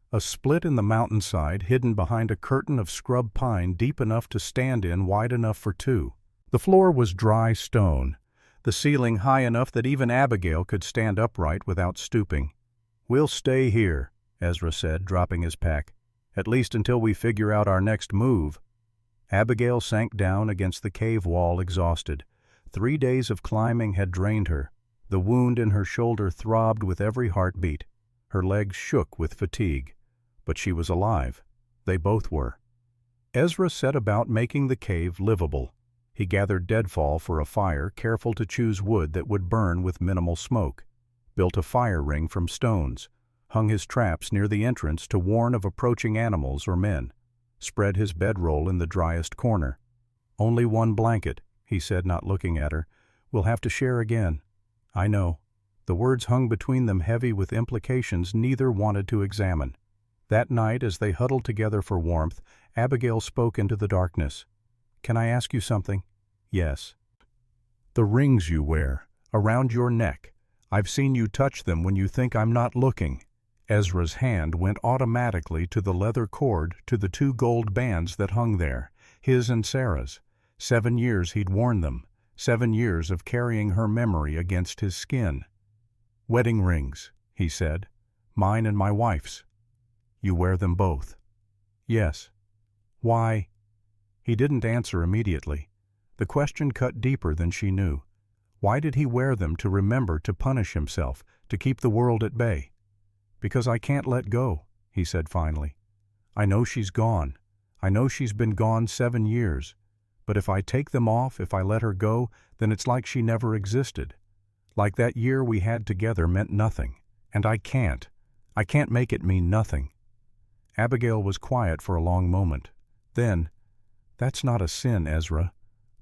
Speaker 1: A split in the mountainside hidden behind a curtain of scrub pine deep enough to stand in, wide enough for two. The floor was dry stone, the ceiling high enough that even Abigail could stand upright without stooping. "We'll stay here," Ezra said, dropping his pack, "at least until we figure out our next move." Abigail sank down against the cave wall, exhausted. 3 days of climbing had drained her. The wound in her shoulder throbbed with every heartbeat. Her legs shook with fatigue. But she was alive. They both were. Ezra set about making the cave livable. He gathered deadfall for a fire, careful to choose wood that would burn with minimal smoke. Built a fire ring from stones. hung his traps near the entrance to warn of approaching animals or men, spread his bedroll in the driest corner. "Only one blanket," he said, not looking at her. "We'll have to share again." "I know." The words hung between them heavy with implications neither wanted to examine. That night, as they huddled together for warmth, Abigail spoke into the darkness. "Can I ask you something?" "Yes." "The rings you wear, around your neck. I've seen you touch them when you think I'm not looking." Ezra's hand went automatically to the leather cord to the 2 gold bands that hung there, his and Sarah's. 7 years he'd worn them, 7 years of carrying her memory against his skin. "Wedding rings," he said. "Mine and my wife's." "You wear them both?" "Yes." "Why?" He didn't answer immediately. The question cut deeper than she knew. Why did he wear them to remember to punish himself, to keep the world at bay? "Because I can't let go," he said finally. "I know she's gone. I know she's been gone 7 years. But if I take them off, if I let her go, then it's like she never existed. Like that year we had together meant nothing. And I can't make it mean nothing." Abigail was quiet for a long moment. Then, "That's not a sin, Ezra,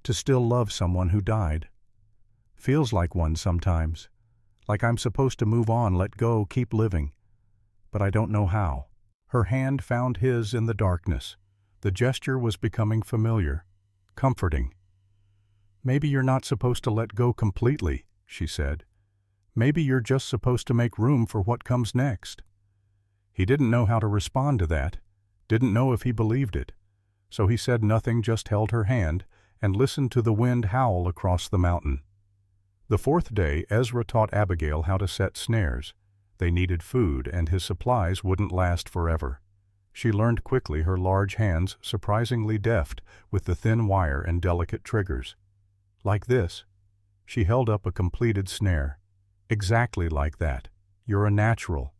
Speaker 1: to still love someone who died. Feels like one sometimes. Like I'm supposed to move on, let go, keep living. But I don't know how." Her hand found his in the darkness. The gesture was becoming familiar, comforting. "Maybe you're not supposed to let go completely," she said. "Maybe you're just supposed to make room for what comes next." He didn't know how to respond to that, didn't know if he believed it. So he said nothing, just held her hand and listened to the wind howl across the mountain. The 4th day, Ezra taught Abigail how to set snares. They needed food, and his supplies wouldn't last forever. She learned quickly, her large hands surprisingly deft with the thin wire and delicate triggers. "Like this." She held up a completed snare. "Exactly like that. You're a natural."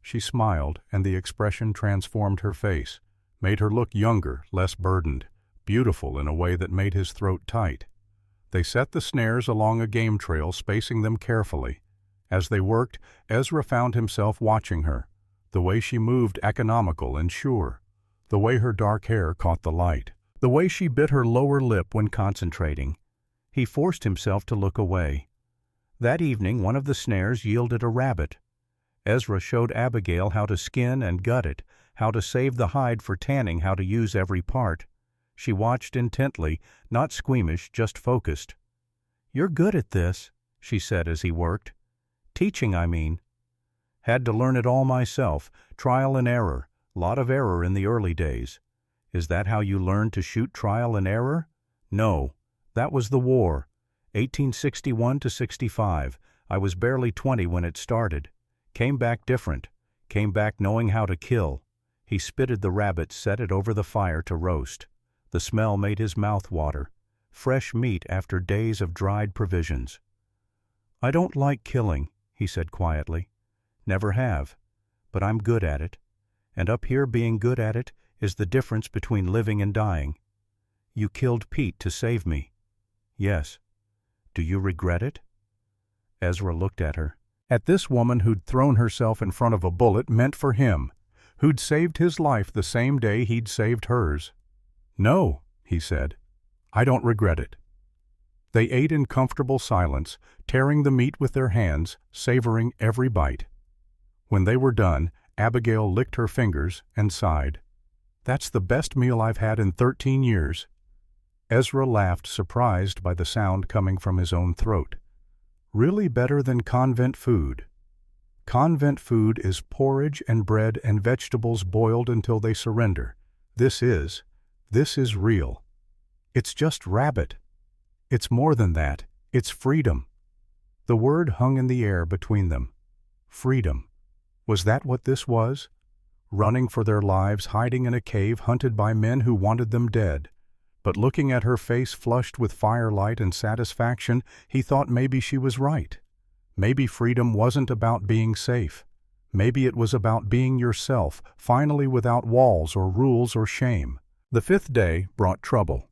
Speaker 1: She smiled, and the expression transformed her face, made her look younger, less burdened, beautiful in a way that made his throat tight. They set the snares along a game trail, spacing them carefully. As they worked, Ezra found himself watching her, the way she moved economical and sure, the way her dark hair caught the light, the way she bit her lower lip when concentrating. He forced himself to look away. That evening, one of the snares yielded a rabbit. Ezra showed Abigail how to skin and gut it, how to save the hide for tanning, how to use every part. She watched intently, not squeamish, just focused. "You're good at this," she said as he worked. "Teaching, I mean." "Had to learn it all myself, trial and error, lot of error in the early days." "Is that how you learned to shoot, trial and error?" "No, that was the war, 1861 to 65. I was barely 20 when it started. Came back different, came back knowing how to kill." He spitted the rabbit, set it over the fire to roast. The smell made his mouth water. Fresh meat after days of dried provisions. "I don't like killing," he said quietly. "Never have. But I'm good at it. And up here being good at it is the difference between living and dying. You killed Pete to save me." "Yes." "Do you regret it?" Ezra looked at her. At this woman who'd thrown herself in front of a bullet meant for him, who'd saved his life the same day he'd saved hers. "No," he said. "I don't regret it." They ate in comfortable silence, tearing the meat with their hands, savoring every bite. When they were done, Abigail licked her fingers and sighed. "That's the best meal I've had in 13 years. Ezra laughed, surprised by the sound coming from his own throat. "Really better than convent food. Convent food is porridge and bread and vegetables boiled until they surrender. This is real. It's just rabbit. It's more than that. It's freedom." The word hung in the air between them. Freedom. Was that what this was? Running for their lives, hiding in a cave, hunted by men who wanted them dead. But looking at her face flushed with firelight and satisfaction, he thought maybe she was right. Maybe freedom wasn't about being safe. Maybe it was about being yourself, finally without walls or rules or shame. The 5th day brought trouble.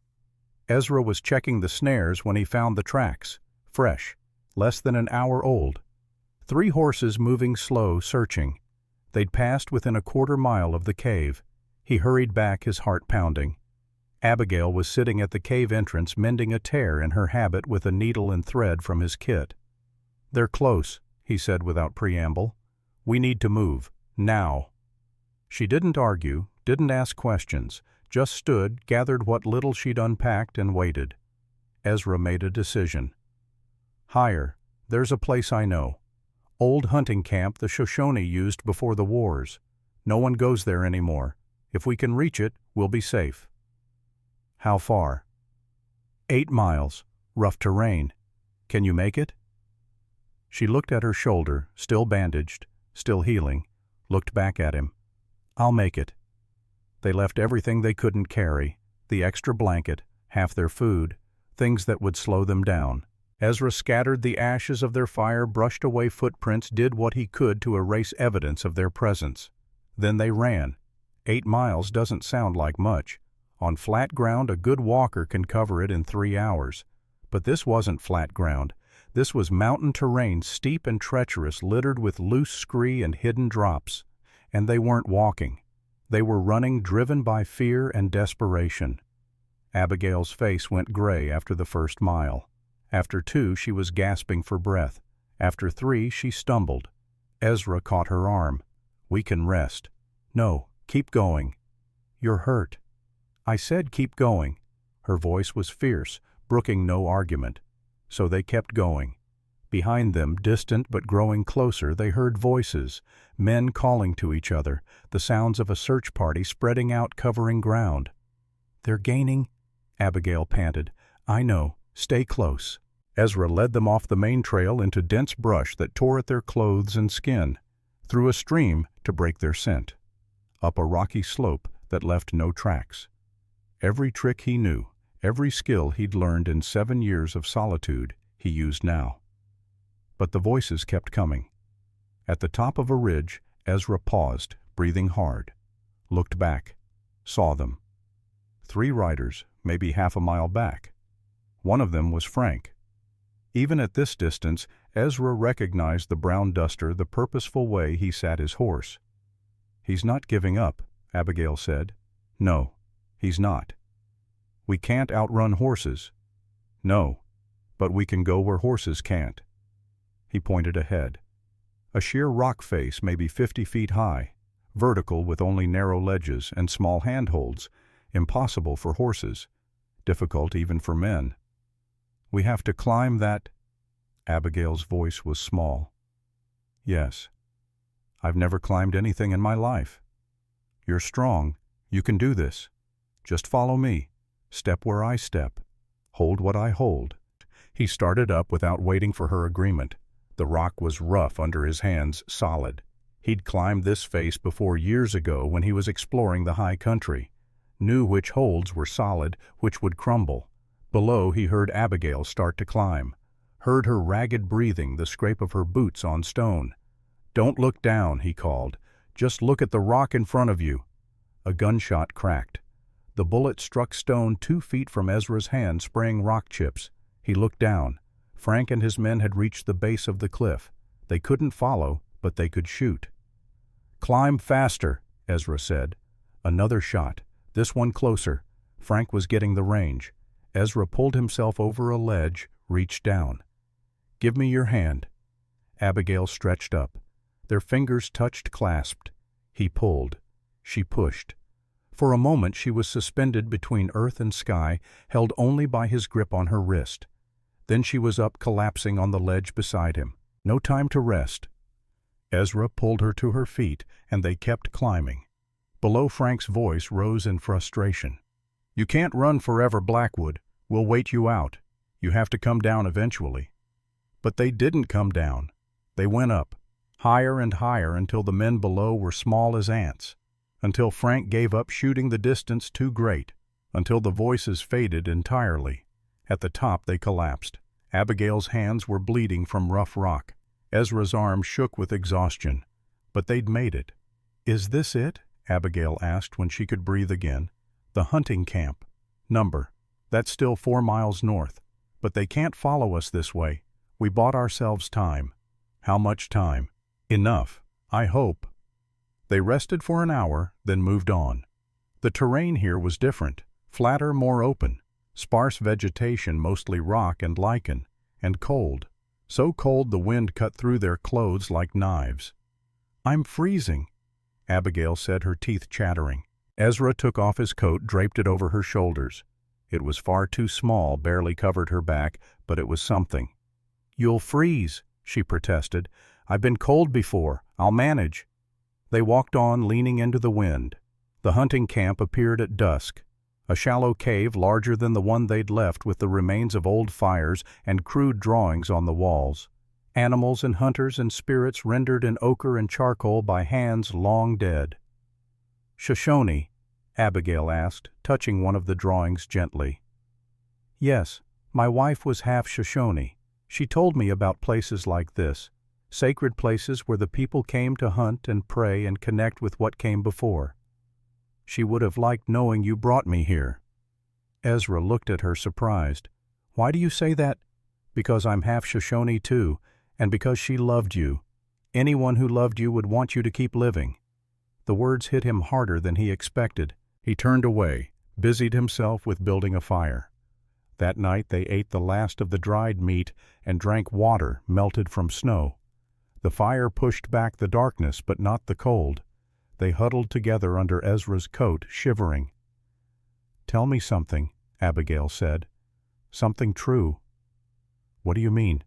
Speaker 1: Ezra was checking the snares when he found the tracks, fresh, less than an hour old. 3 horses moving slow, searching. They'd passed within a quarter-mile of the cave. He hurried back, his heart pounding. Abigail was sitting at the cave entrance mending a tear in her habit with a needle and thread from his kit. "They're close," he said without preamble. "We need to move. Now." She didn't argue, didn't ask questions, just stood, gathered what little she'd unpacked, and waited. Ezra made a decision. "Higher. There's a place I know. Old hunting camp the Shoshone used before the wars. No one goes there anymore. If we can reach it, we'll be safe." "How far?" 8 miles. Rough terrain. Can you make it?" She looked at her shoulder, still bandaged, still healing, looked back at him. "I'll make it." They left everything they couldn't carry, the extra blanket, half their food, things that would slow them down. Ezra scattered the ashes of their fire, brushed away footprints, did what he could to erase evidence of their presence. Then they ran. 8 miles doesn't sound like much. On flat ground, a good walker can cover it in 3 hours. But this wasn't flat ground. This was mountain terrain, steep and treacherous, littered with loose scree and hidden drops. And they weren't walking. They were running, driven by fear and desperation. Abigail's face went gray after the first mile. After 2, she was gasping for breath. After 3, she stumbled. Ezra caught her arm. "We can rest." "No, keep going." "You're hurt." "I said keep going." Her voice was fierce, brooking no argument. So they kept going. Behind them, distant but growing closer, they heard voices, men calling to each other, the sounds of a search party spreading out, covering ground. "They're gaining," Abigail panted. "I know. Stay close." Ezra led them off the main trail into dense brush that tore at their clothes and skin, through a stream to break their scent, up a rocky slope that left no tracks. Every trick he knew, every skill he'd learned in 7 years of solitude, he used now. But the voices kept coming. At the top of a ridge, Ezra paused, breathing hard, looked back, saw them. 3 riders, maybe half a mile back. One of them was Frank. Even at this distance, Ezra recognized the brown duster, the purposeful way he sat his horse. "He's not giving up," Abigail said. "No, he's not." "We can't outrun horses." "No, but we can go where horses can't." He pointed ahead. A sheer rock face, maybe 50 feet high, vertical with only narrow ledges and small handholds, impossible for horses, difficult even for men. "We have to climb that." Abigail's voice was small. "Yes. I've never climbed anything in my life." "You're strong. You can do this. Just follow me. Step where I step. Hold what I hold." He started up without waiting for her agreement. The rock was rough under his hands, solid. He'd climbed this face before years ago when he was exploring the high country. Knew which holds were solid, which would crumble. Below, he heard Abigail start to climb. Heard her ragged breathing, the scrape of her boots on stone. "Don't look down," he called. "Just look at the rock in front of you." A gunshot cracked. The bullet struck stone 2 feet from Ezra's hand, spraying rock chips. He looked down. Frank and his men had reached the base of the cliff. They couldn't follow, but they could shoot. "Climb faster," Ezra said. Another shot, this one closer. Frank was getting the range. Ezra pulled himself over a ledge, reached down. "Give me your hand." Abigail stretched up. Their fingers touched, clasped. He pulled. She pushed. For a moment she was suspended between earth and sky, held only by his grip on her wrist. Then she was up, collapsing on the ledge beside him. No time to rest. Ezra pulled her to her feet, and they kept climbing. Below, Frank's voice rose in frustration. "You can't run forever, Blackwood. We'll wait you out. You have to come down eventually." But they didn't come down. They went up, higher and higher, until the men below were small as ants, until Frank gave up shooting, the distance too great, until the voices faded entirely. At the top they collapsed. Abigail's hands were bleeding from rough rock. Ezra's arms shook with exhaustion. But they'd made it. "Is this it?" Abigail asked when she could breathe again. "The hunting camp. Number. That's still 4 miles north. But they can't follow us this way. We bought ourselves time." "How much time?" "Enough. I hope." They rested for an hour, then moved on. The terrain here was different, flatter, more open, sparse vegetation, mostly rock and lichen, and cold. So cold the wind cut through their clothes like knives. "I'm freezing," Abigail said, her teeth chattering. Ezra took off his coat, draped it over her shoulders. It was far too small, barely covered her back, but it was something. "You'll freeze," she protested. "I've been cold before. I'll manage." They walked on, leaning into the wind. The hunting camp appeared at dusk, a shallow cave larger than the one they'd left, with the remains of old fires and crude drawings on the walls. Animals and hunters and spirits rendered in ochre and charcoal by hands long dead. "Shoshone?" Abigail asked, touching one of the drawings gently. "Yes, my wife was half Shoshone. She told me about places like this, sacred places where the people came to hunt and pray and connect with what came before. She would have liked knowing you brought me here." Ezra looked at her surprised. "Why do you say that?" "Because I'm half Shoshone too, and because she loved you. Anyone who loved you would want you to keep living." The words hit him harder than he expected. He turned away, busied himself with building a fire. That night they ate the last of the dried meat and drank water melted from snow. The fire pushed back the darkness, but not the cold. They huddled together under Ezra's coat, shivering. "Tell me something," Abigail said. "Something true." "What do you mean?"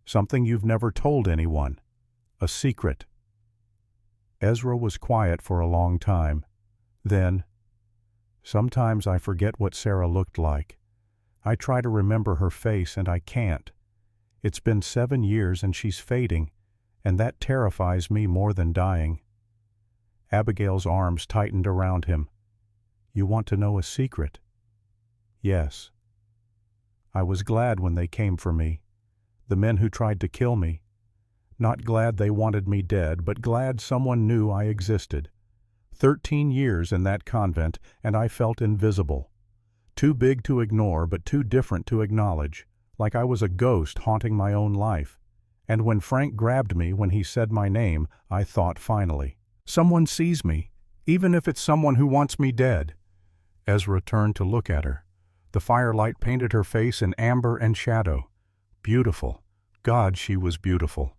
Speaker 1: "Something you've never told anyone. A secret." Ezra was quiet for a long time. Then, "Sometimes I forget what Sarah looked like. I try to remember her face and I can't. It's been 7 years and she's fading, and that terrifies me more than dying." Abigail's arms tightened around him. "You want to know a secret?" "Yes." "I was glad when they came for me, the men who tried to kill me. Not glad they wanted me dead, but glad someone knew I existed. 13 years in that convent, and I felt invisible. Too big to ignore, but too different to acknowledge, like I was a ghost haunting my own life. And when Frank grabbed me when he said my name, I thought finally, someone sees me, even if it's someone who wants me dead." Ezra turned to look at her. The firelight painted her face in amber and shadow. Beautiful. God, she was beautiful.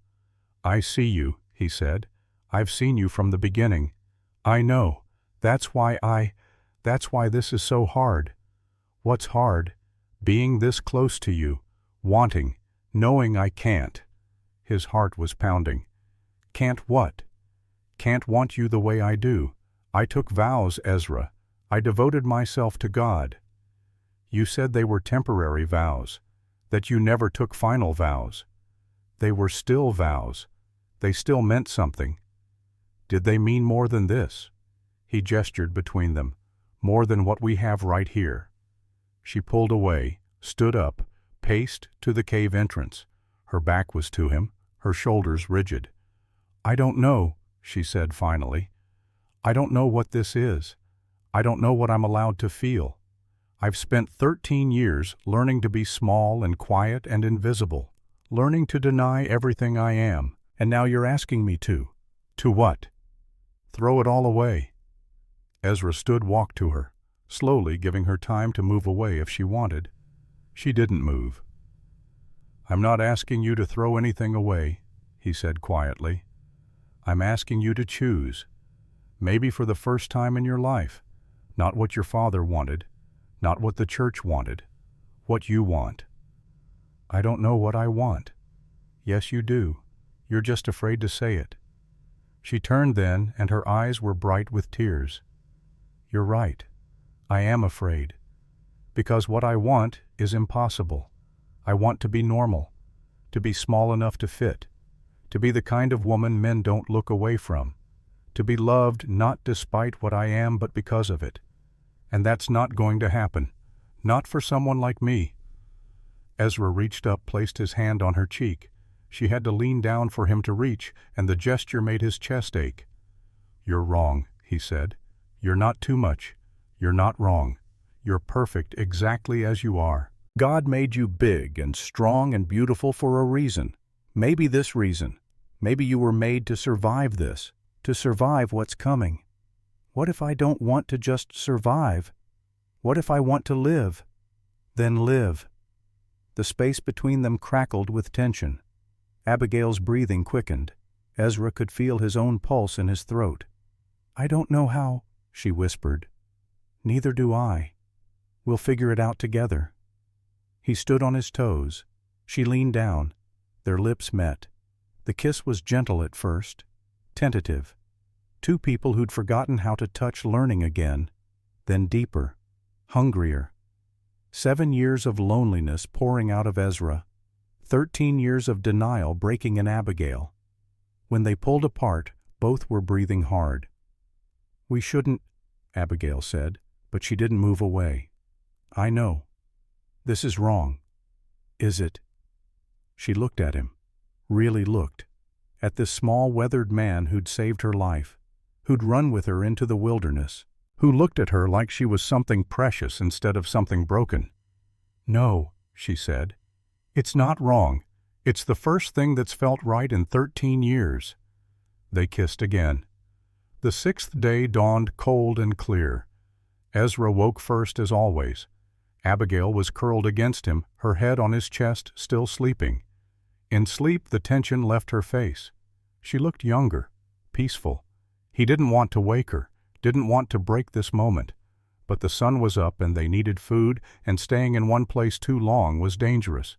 Speaker 1: "I see you," he said. "I've seen you from the beginning. I know. That's why this is so hard." "What's hard?" "Being this close to you, wanting, knowing I can't." His heart was pounding. "Can't what?" "Can't want you the way I do. I took vows, Ezra. I devoted myself to God." "You said they were temporary vows, that you never took final vows." "They were still vows. They still meant something." "Did they mean more than this?" He gestured between them. "More than what we have right here." She pulled away, stood up, paced to the cave entrance. Her back was to him, her shoulders rigid. "I don't know," she said finally. "I don't know what this is. I don't know what I'm allowed to feel. I've spent 13 years learning to be small and quiet and invisible, learning to deny everything I am, and now you're asking me to. To what? Throw it all away." Ezra walked to her, slowly giving her time to move away if she wanted. She didn't move. "I'm not asking you to throw anything away," he said quietly. "I'm asking you to choose, maybe for the first time in your life, not what your father wanted, not what the church wanted, what you want." "I don't know what I want." "Yes, you do. You're just afraid to say it." She turned then, and her eyes were bright with tears. "You're right. I am afraid. Because what I want is impossible. I want to be normal, to be small enough to fit, to be the kind of woman men don't look away from, to be loved not despite what I am but because of it. And that's not going to happen, not for someone like me." Ezra reached up, placed his hand on her cheek. She had to lean down for him to reach, and the gesture made his chest ache. "You're wrong," he said. "You're not too much. You're not wrong. You're perfect exactly as you are. God made you big and strong and beautiful for a reason. Maybe this reason. Maybe you were made to survive this. To survive what's coming. What if I don't want to just survive? What if I want to live? Then live. The space between them crackled with tension. Abigail's breathing quickened. Ezra could feel his own pulse in his throat. "I don't know how," she whispered. "Neither do I. We'll figure it out together." He stood on his toes. She leaned down. Their lips met. The kiss was gentle at first, tentative. Two people who'd forgotten how to touch learning again, then deeper, hungrier. 7 years of loneliness pouring out of Ezra, 13 years of denial breaking in Abigail. When they pulled apart, both were breathing hard. "We shouldn't," Abigail said, but she didn't move away. "I know. This is wrong." "Is it?" She looked at him, really looked, at this small, weathered man who'd saved her life, who'd run with her into the wilderness, who looked at her like she was something precious instead of something broken. "No," she said. "It's not wrong. It's the first thing that's felt right in 13 years. They kissed again. The 6th day dawned cold and clear. Ezra woke first as always. Abigail was curled against him, her head on his chest, still sleeping. In sleep, the tension left her face. She looked younger, peaceful. He didn't want to wake her, didn't want to break this moment. But the sun was up and they needed food, and staying in one place too long was dangerous.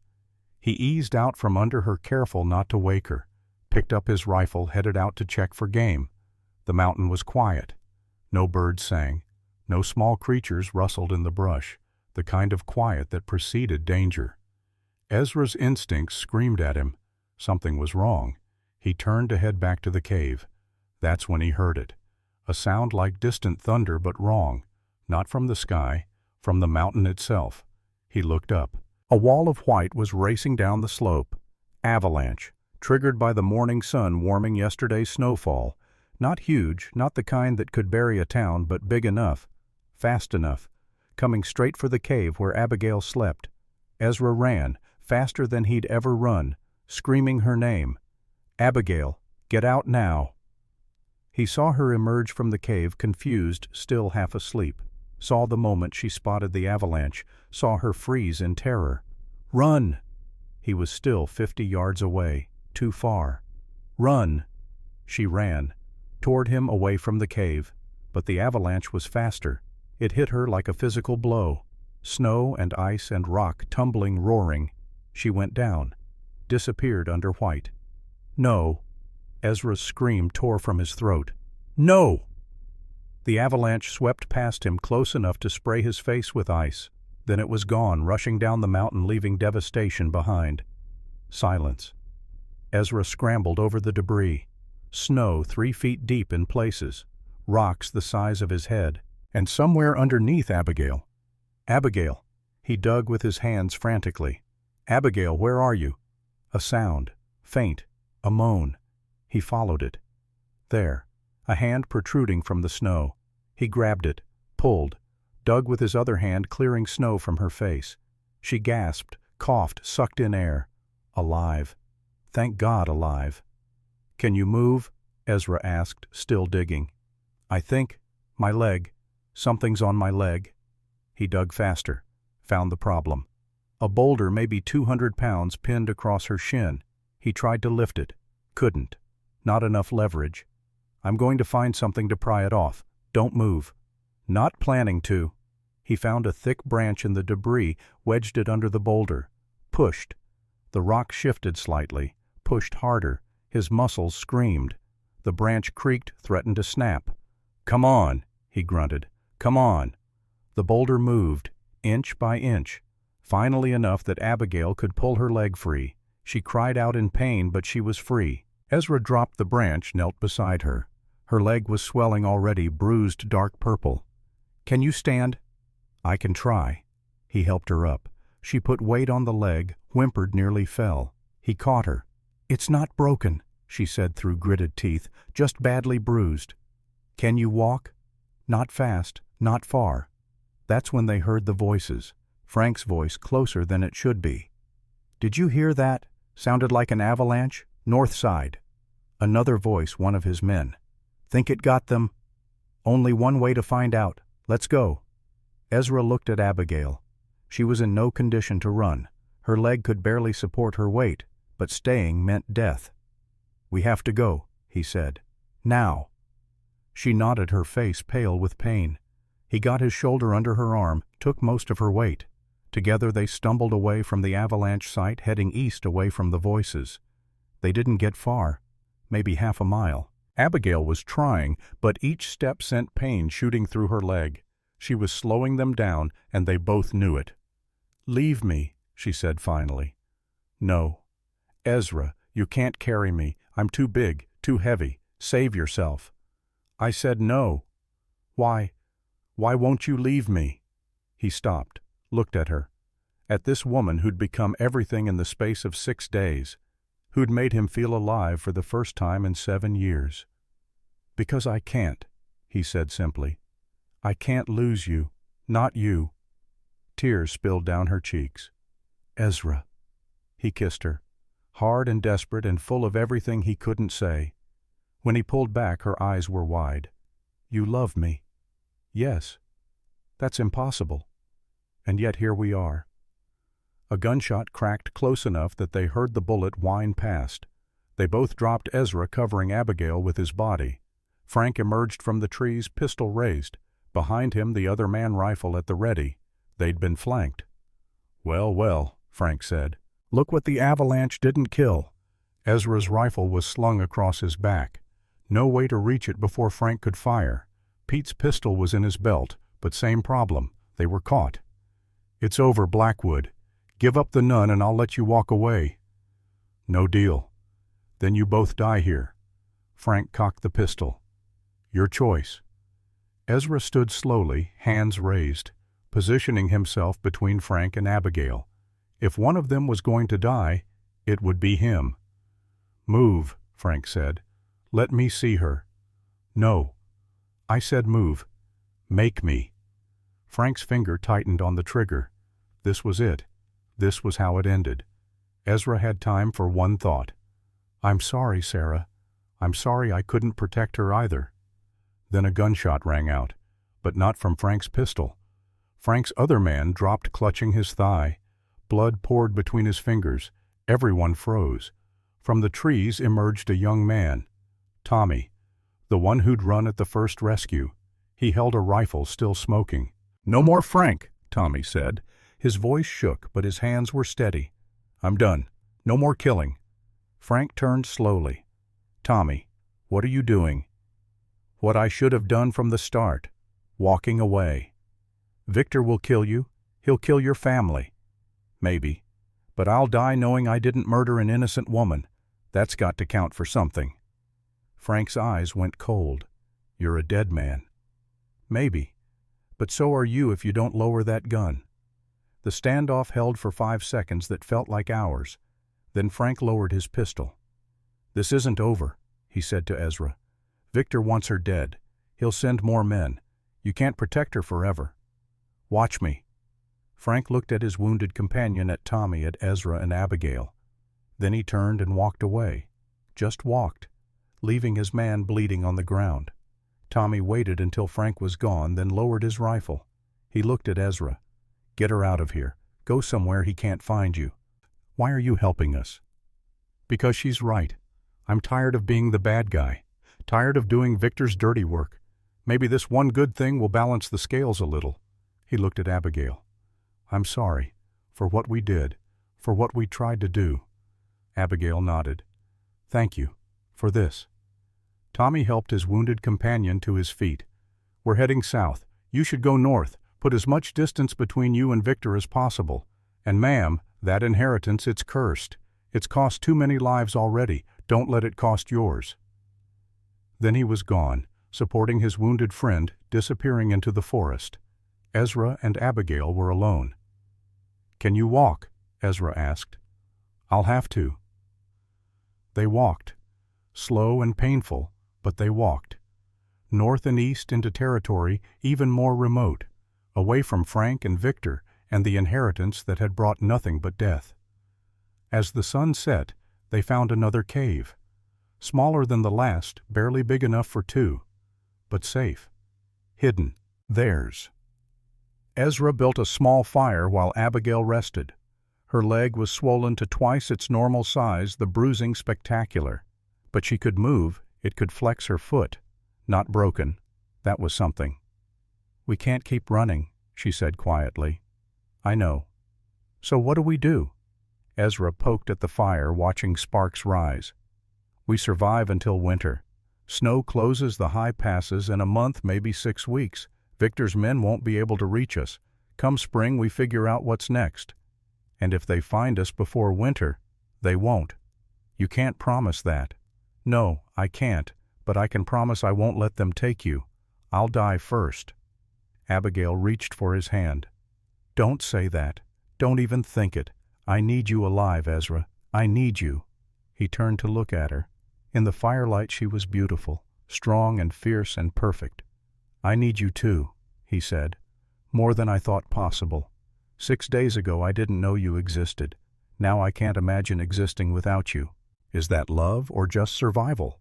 Speaker 1: He eased out from under her, careful not to wake her, picked up his rifle, headed out to check for game. The mountain was quiet. No birds sang. No small creatures rustled in the brush, the kind of quiet that preceded danger. Ezra's instincts screamed at him. Something was wrong. He turned to head back to the cave. That's when he heard it. A sound like distant thunder, but wrong. Not from the sky, from the mountain itself. He looked up. A wall of white was racing down the slope. Avalanche, triggered by the morning sun warming yesterday's snowfall. Not huge, not the kind that could bury a town, but big enough, fast enough, coming straight for the cave where Abigail slept. Ezra ran, faster than he'd ever run, screaming her name. "Abigail, get out now." He saw her emerge from the cave, confused, still half asleep. Saw the moment she spotted the avalanche, saw her freeze in terror. "Run!" He was still 50 yards away, too far. "Run!" She ran, toward him, away from the cave. But the avalanche was faster. It hit her like a physical blow. Snow and ice and rock tumbling, roaring. She went down, disappeared under white. "No!" Ezra's scream tore from his throat. "No!" The avalanche swept past him close enough to spray his face with ice. Then it was gone, rushing down the mountain, leaving devastation behind. Silence. Ezra scrambled over the debris. Snow 3 feet deep in places. Rocks the size of his head. And somewhere underneath Abigail. "Abigail!" He dug with his hands frantically. "Abigail, where are you?" A sound. Faint. A moan. He followed it. There. A hand protruding from the snow. He grabbed it, pulled, dug with his other hand, clearing snow from her face. She gasped, coughed, sucked in air. Alive. Thank God, alive. "Can you move?" Ezra asked, still digging. "I think. My leg. Something's on my leg." He dug faster. Found the problem. A boulder, maybe 200 pounds, pinned across her shin. He tried to lift it. Couldn't. Not enough leverage. "I'm going to find something to pry it off. Don't move." Not planning to. He found a thick branch in the debris, wedged it under the boulder. Pushed. The rock shifted slightly. Pushed harder. His muscles screamed. The branch creaked, threatened to snap. "Come on," he grunted. "Come on." The boulder moved, inch by inch. Finally enough that Abigail could pull her leg free. She cried out in pain, but she was free. Ezra dropped the branch, knelt beside her. Her leg was swelling already, bruised dark purple. "Can you stand?" "I can try." He helped her up. She put weight on the leg, whimpered, nearly fell. He caught her. "It's not broken," she said through gritted teeth, "just badly bruised." "Can you walk?" "Not fast, not far." That's when they heard the voices. Frank's voice, closer than it should be. "Did you hear that? Sounded like an avalanche. North side." Another voice, one of his men. Think it got them? Only one way to find out. Let's go. Ezra looked at Abigail. She was in no condition to run. Her leg could barely support her weight, but staying meant death. We have to go, he said. Now. She nodded, her face pale with pain. He got his shoulder under her arm, took most of her weight. Together they stumbled away from the avalanche site, heading east away from the voices. They didn't get far, maybe half a mile. Abigail was trying, but each step sent pain shooting through her leg. She was slowing them down, and they both knew it. "Leave me," she said finally. "No. Ezra, you can't carry me. I'm too big, too heavy. Save yourself." I said no. Why won't you leave me?" He stopped, looked at her. At this woman who'd become everything in the space of 6 days, who'd made him feel alive for the first time in 7 years. "Because I can't," he said simply. "I can't lose you. Not you." Tears spilled down her cheeks. "Ezra." He kissed her, hard and desperate and full of everything he couldn't say. When he pulled back, her eyes were wide. "You love me." "Yes." "That's impossible." And yet here we are. A gunshot cracked close enough that they heard the bullet whine past. They both dropped Ezra, covering Abigail with his body. Frank emerged from the trees, pistol raised. Behind him, the other man rifle at the ready. They'd been flanked. "Well, well," Frank said. "Look what the avalanche didn't kill." Ezra's rifle was slung across his back. No way to reach it before Frank could fire. Pete's pistol was in his belt, but same problem. They were caught. "It's over, Blackwood. Give up the Nun and I'll let you walk away." "No deal." "Then you both die here." Frank cocked the pistol. "Your choice." Ezra stood slowly, hands raised, positioning himself between Frank and Abigail. If one of them was going to die, it would be him. "Move," Frank said. "Let me see her." "No." "I said move. Make me." Frank's finger tightened on the trigger. This was it. This was how it ended. Ezra had time for one thought. "I'm sorry, Sarah. I'm sorry I couldn't protect her either." Then a gunshot rang out, but not from Frank's pistol. Frank's other man dropped, clutching his thigh. Blood poured between his fingers. Everyone froze. From the trees emerged a young man. Tommy, the one who'd run at the first rescue. He held a rifle, still smoking. "No more Frank," Tommy said. His voice shook, but his hands were steady. "I'm done. No more killing." Frank turned slowly. "Tommy, what are you doing?" "What I should have done from the start. Walking away." "Victor will kill you. He'll kill your family." "Maybe. But I'll die knowing I didn't murder an innocent woman. That's got to count for something." Frank's eyes went cold. "You're a dead man." "Maybe. But so are you if you don't lower that gun." The standoff held for 5 seconds that felt like hours. Then Frank lowered his pistol. "This isn't over," he said to Ezra. "Victor wants her dead. He'll send more men. You can't protect her forever. Watch me." Frank looked at his wounded companion, at Tommy, at Ezra and Abigail. Then he turned and walked away. Just walked, leaving his man bleeding on the ground. Tommy waited until Frank was gone, then lowered his rifle. He looked at Ezra. "Get her out of here. Go somewhere he can't find you." "Why are you helping us?" "Because she's right. I'm tired of being the bad guy. Tired of doing Victor's dirty work. Maybe this one good thing will balance the scales a little." He looked at Abigail. "I'm sorry. For what we did. For what we tried to do." Abigail nodded. "Thank you. For this." Tommy helped his wounded companion to his feet. "We're heading south. You should go north. Put as much distance between you and Victor as possible. And ma'am, that inheritance, it's cursed. It's cost too many lives already. Don't let it cost yours." Then he was gone, supporting his wounded friend, disappearing into the forest. Ezra and Abigail were alone. "Can you walk?" Ezra asked. "I'll have to." They walked. Slow and painful, but they walked. North and east into territory even more remote, away from Frank and Victor and the inheritance that had brought nothing but death. As the sun set, they found another cave. Smaller than the last, barely big enough for two. But safe. Hidden. Theirs. Ezra built a small fire while Abigail rested. Her leg was swollen to twice its normal size, the bruising spectacular. But she could move, it could flex her foot. Not broken. That was something. "We can't keep running," she said quietly. "I know." "So what do we do?" Ezra poked at the fire, watching sparks rise. "We survive until winter. Snow closes the high passes in a month, maybe 6 weeks. Victor's men won't be able to reach us. Come spring, we figure out what's next. And if they find us before winter, they won't. You can't promise that." "No, I can't, but I can promise I won't let them take you. I'll die first." Abigail reached for his hand. "Don't say that. Don't even think it. I need you alive, Ezra. I need you." He turned to look at her. In the firelight she was beautiful, strong and fierce and perfect. "I need you too," he said. "More than I thought possible. 6 days ago I didn't know you existed. Now I can't imagine existing without you." "Is that love or just survival?"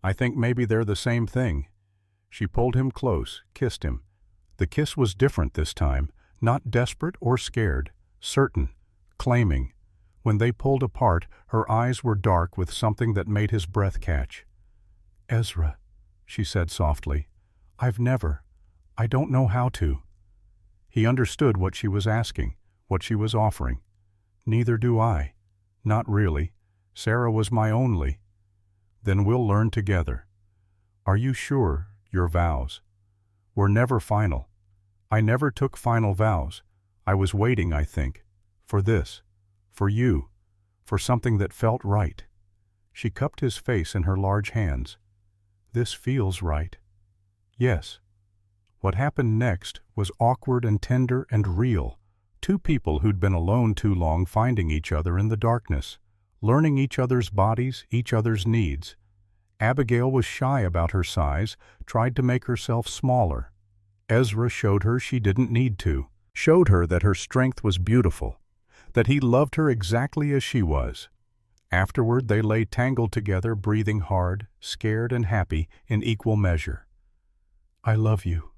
Speaker 1: "I think maybe they're the same thing." She pulled him close, kissed him. The kiss was different this time, not desperate or scared, certain, claiming. When they pulled apart, her eyes were dark with something that made his breath catch. "Ezra," she said softly, I don't know how to." He understood what she was asking, what she was offering. "Neither do I. Not really. Sarah was my only." "Then we'll learn together." "Are you sure, your vows?" "Were never final. I never took final vows. I was waiting, I think, for this, for you, for something that felt right." She cupped his face in her large hands. "This feels right." "Yes." What happened next was awkward and tender and real. Two people who'd been alone too long finding each other in the darkness, learning each other's bodies, each other's needs. Abigail was shy about her size, tried to make herself smaller. Ezra showed her she didn't need to, showed her that her strength was beautiful, that he loved her exactly as she was. Afterward they lay tangled together, breathing hard, scared and happy in equal measure. "I love you,"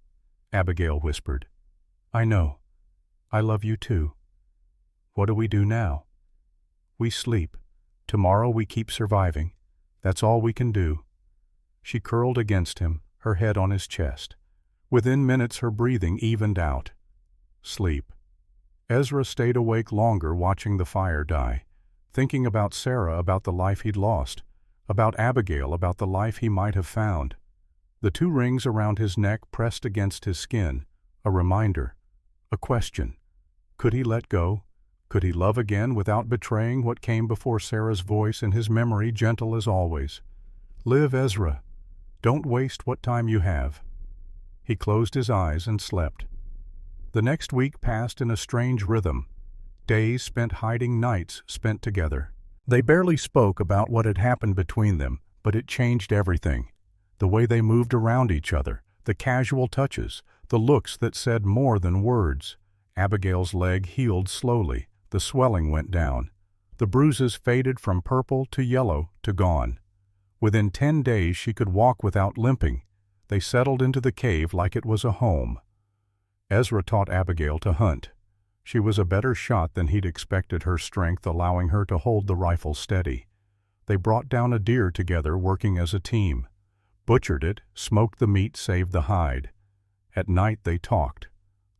Speaker 1: Abigail whispered. "I know. I love you too." "What do we do now?" "We sleep. Tomorrow we keep surviving. That's all we can do." She curled against him, her head on his chest. Within minutes her breathing evened out. Sleep. Ezra stayed awake longer watching the fire die, thinking about Sarah, about the life he'd lost, about Abigail, about the life he might have found. The 2 rings around his neck pressed against his skin, a reminder, a question. Could he let go? Could he love again without betraying what came before Sarah's voice in his memory, gentle as always? "Live, Ezra. Don't waste what time you have." He closed his eyes and slept. The next week passed in a strange rhythm. Days spent hiding, nights spent together. They barely spoke about what had happened between them, but it changed everything. The way they moved around each other, the casual touches, the looks that said more than words. Abigail's leg healed slowly. The swelling went down. The bruises faded from purple to yellow to gone. Within 10 days she could walk without limping. They settled into the cave like it was a home. Ezra taught Abigail to hunt. She was a better shot than he'd expected, her strength allowing her to hold the rifle steady. They brought down a deer together, working as a team. Butchered it, smoked the meat, saved the hide. At night they talked.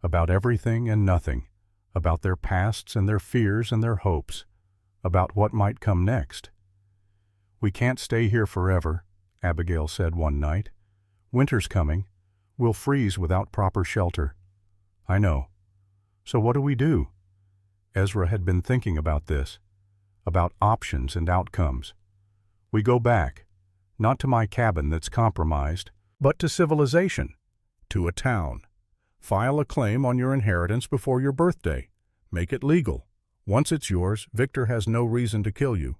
Speaker 1: About everything and nothing. About their pasts and their fears and their hopes. About what might come next. "We can't stay here forever," Abigail said one night. "Winter's coming. We'll freeze without proper shelter." "I know. So what do we do?" Ezra had been thinking about this, about options and outcomes. "We go back, not to my cabin that's compromised, but to civilization, to a town. File a claim on your inheritance before your birthday. Make it legal. Once it's yours, Victor has no reason to kill you.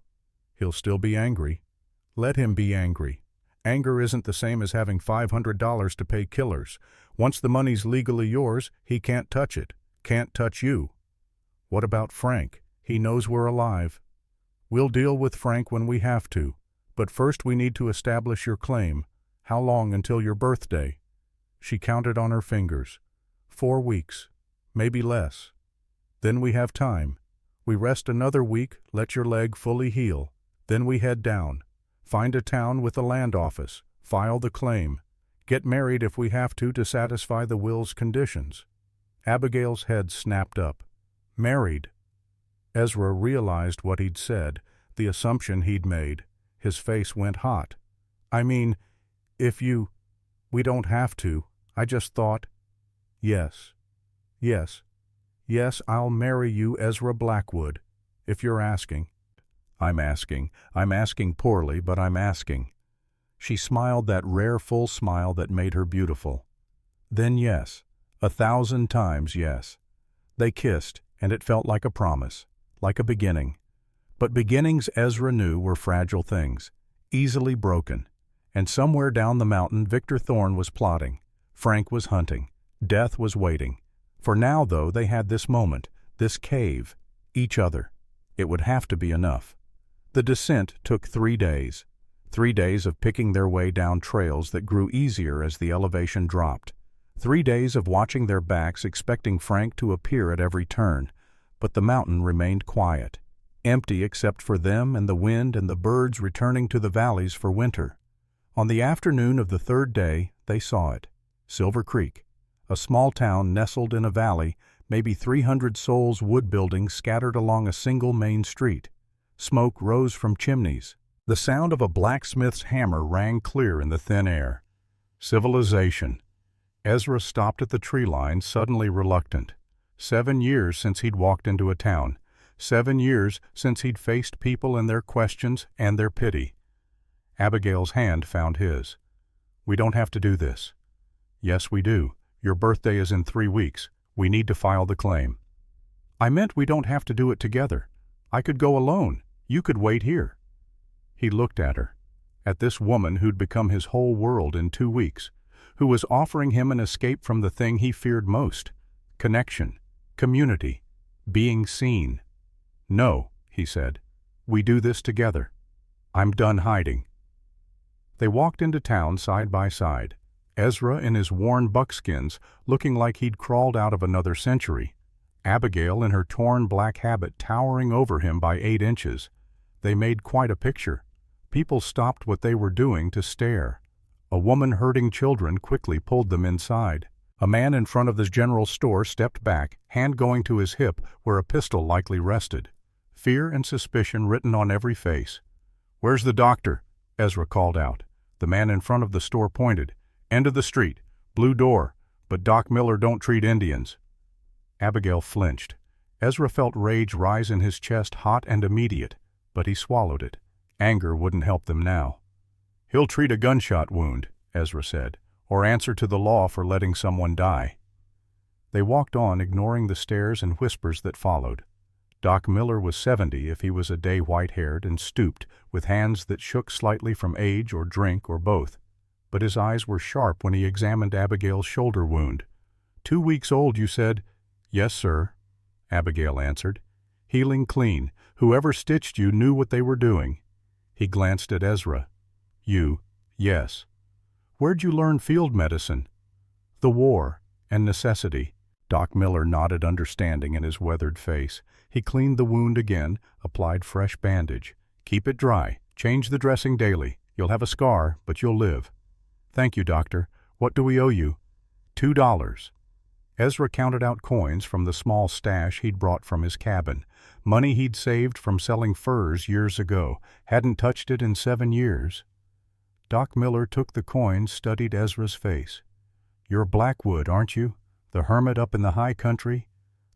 Speaker 1: He'll still be angry. Let him be angry. Anger isn't the same as having $500 to pay killers. Once the money's legally yours, he can't touch it, can't touch you. What about Frank? He knows we're alive. We'll deal with Frank when we have to. But first we need to establish your claim. How long until your birthday?" She counted on her fingers. 4 weeks, maybe less. Then we have time. We rest another week, let your leg fully heal. Then we head down. Find a town with a land office. File the claim. Get married if we have to satisfy the will's conditions. Abigail's head snapped up. Married. Ezra realized what he'd said, the assumption he'd made. His face went hot. "I mean, we don't have to. I just thought." Yes, I'll marry you, Ezra Blackwood, if you're asking." I'm asking poorly, but I'm asking." She smiled that rare full smile that made her beautiful. "Then yes, 1,000 times yes." They kissed, and it felt like a promise, like a beginning. But beginnings, Ezra knew, were fragile things, easily broken. And somewhere down the mountain Victor Thorne was plotting. Frank was hunting. Death was waiting. For now, though, they had this moment, this cave, each other. It would have to be enough. The descent took 3 days. 3 days of picking their way down trails that grew easier as the elevation dropped. 3 days of watching their backs, expecting Frank to appear at every turn. But the mountain remained quiet, empty except for them and the wind and the birds returning to the valleys for winter. On the afternoon of the 3rd day, they saw it. Silver Creek, a small town nestled in a valley, maybe 300 souls wood buildings scattered along a single main street. Smoke rose from chimneys. The sound of a blacksmith's hammer rang clear in the thin air. Civilization. Ezra stopped at the tree line, suddenly reluctant. 7 years since he'd walked into a town. 7 years since he'd faced people and their questions and their pity. Abigail's hand found his. "We don't have to do this." "Yes, we do. Your birthday is in 3 weeks. We need to file the claim." "I meant we don't have to do it together. I could go alone. You could wait here." He looked at her, at this woman who'd become his whole world in 2 weeks, who was offering him an escape from the thing he feared most: connection, community, being seen. "No," he said. "We do this together. I'm done hiding." They walked into town side by side, Ezra in his worn buckskins, looking like he'd crawled out of another century, Abigail in her torn black habit towering over him by 8 inches. They made quite a picture. People stopped what they were doing to stare. A woman herding children quickly pulled them inside. A man in front of the general store stepped back, hand going to his hip where a pistol likely rested. Fear and suspicion written on every face. "Where's the doctor?" Ezra called out. The man in front of the store pointed. "End of the street. Blue door. But Doc Miller don't treat Indians." Abigail flinched. Ezra felt rage rise in his chest, hot and immediate, but he swallowed it. Anger wouldn't help them now. "He'll treat a gunshot wound," Ezra said, "or answer to the law for letting someone die." They walked on, ignoring the stares and whispers that followed. Doc Miller was 70 if he was a day white-haired and stooped, with hands that shook slightly from age or drink or both. But his eyes were sharp when he examined Abigail's shoulder wound. 2 weeks old, you said?" "Yes, sir," Abigail answered. "Healing clean. Whoever stitched you knew what they were doing." He glanced at Ezra. "You, yes. Where'd you learn field medicine?" "The war and necessity." Doc Miller nodded understanding in his weathered face. He cleaned the wound again, applied fresh bandage. "Keep it dry. Change the dressing daily. You'll have a scar, but you'll live." "Thank you, doctor. What do we owe you?" $2. Ezra counted out coins from the small stash he'd brought from his cabin. Money he'd saved from selling furs years ago. Hadn't touched it in 7 years. Doc Miller took the coins, studied Ezra's face. "You're Blackwood, aren't you? The hermit up in the high country?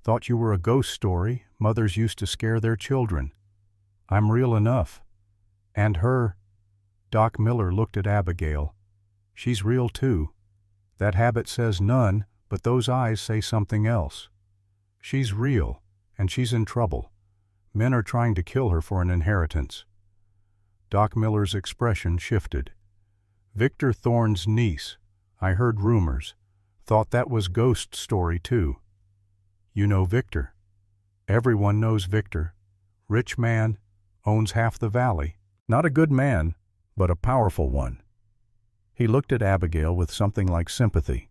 Speaker 1: Thought you were a ghost story. Mothers used to scare their children." "I'm real enough." "And her?" Doc Miller looked at Abigail. "She's real too. That habit says none, but those eyes say something else. She's real, and she's in trouble. Men are trying to kill her for an inheritance." Doc Miller's expression shifted. "Victor Thorne's niece. I heard rumors. Thought that was ghost story too." "You know Victor?" "Everyone knows Victor. Rich man, owns half the valley. Not a good man, but a powerful one. He looked at Abigail with something like sympathy.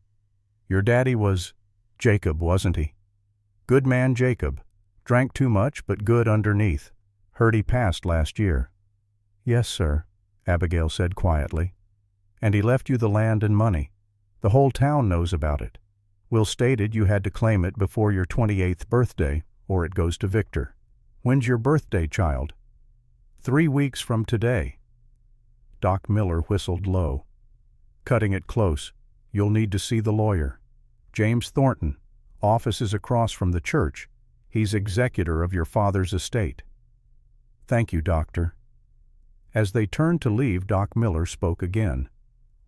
Speaker 1: Your daddy was Jacob, wasn't he? Good man Jacob. Drank too much, but good underneath. Heard he passed last year. Yes, sir, Abigail said quietly. And he left you the land and money. The whole town knows about it. Will stated you had to claim it before your 28th birthday, or it goes to Victor. When's your birthday, child? 3 weeks from today. Doc Miller whistled low. Cutting it close. You'll need to see the lawyer. James Thornton. Office is across from the church. He's executor of your father's estate. Thank you, Doctor. As they turned to leave, Doc Miller spoke again.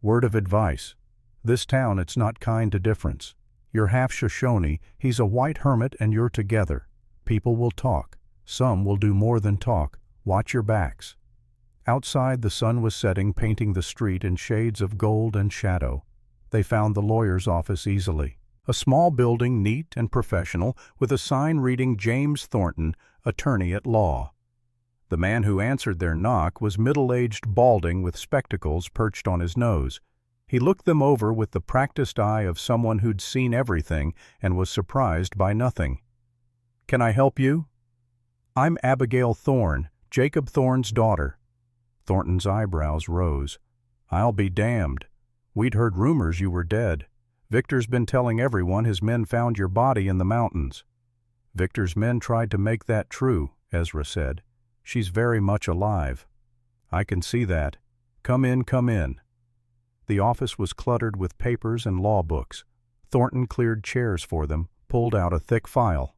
Speaker 1: Word of advice. This town, it's not kind to difference. You're half Shoshone, he's a white hermit, and you're together. People will talk. Some will do more than talk. Watch your backs. Outside, the sun was setting, painting the street in shades of gold and shadow. They found the lawyer's office easily. A small building, neat and professional, with a sign reading James Thornton, attorney at law. The man who answered their knock was middle-aged, balding, with spectacles perched on his nose. He looked them over with the practiced eye of someone who'd seen everything and was surprised by nothing. Can I help you? I'm Abigail Thorne, Jacob Thorne's daughter. Thornton's eyebrows rose. I'll be damned. We'd heard rumors you were dead. Victor's been telling everyone his men found your body in the mountains. Victor's men tried to make that true, Ezra said. She's very much alive. I can see that. Come in, come in. The office was cluttered with papers and law books. Thornton cleared chairs for them, pulled out a thick file.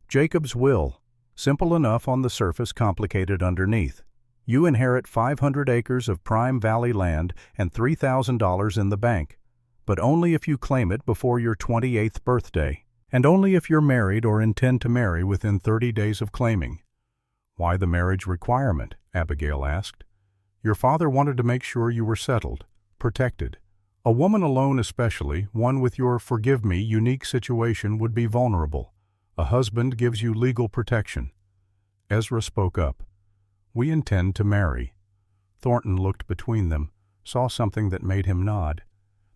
Speaker 1: Jacob's will. Simple enough on the surface, complicated underneath. You inherit 500 acres of prime valley land and $3,000 in the bank, but only if you claim it before your 28th birthday, and only if you're married or intend to marry within 30 days of claiming. Why the marriage requirement? Abigail asked. Your father wanted to make sure you were settled, protected. A woman alone especially, one with your, forgive me, unique situation would be vulnerable. A husband gives you legal protection. Ezra spoke up. We intend to marry. Thornton looked between them, saw something that made him nod.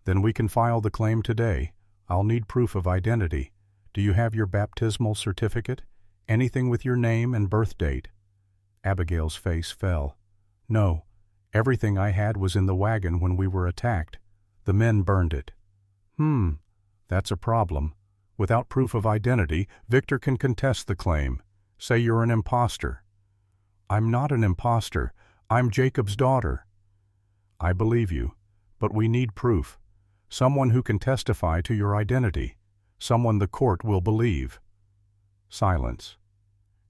Speaker 1: Then we can file the claim today. I'll need proof of identity. Do you have your baptismal certificate? Anything with your name and birth date? Abigail's face fell. No, everything I had was in the wagon when we were attacked. The men burned it. That's a problem. Without proof of identity, Victor can contest the claim. Say you're an imposter. I'm not an imposter. I'm Jacob's daughter. I believe you, but we need proof. Someone who can testify to your identity. Someone the court will believe. Silence.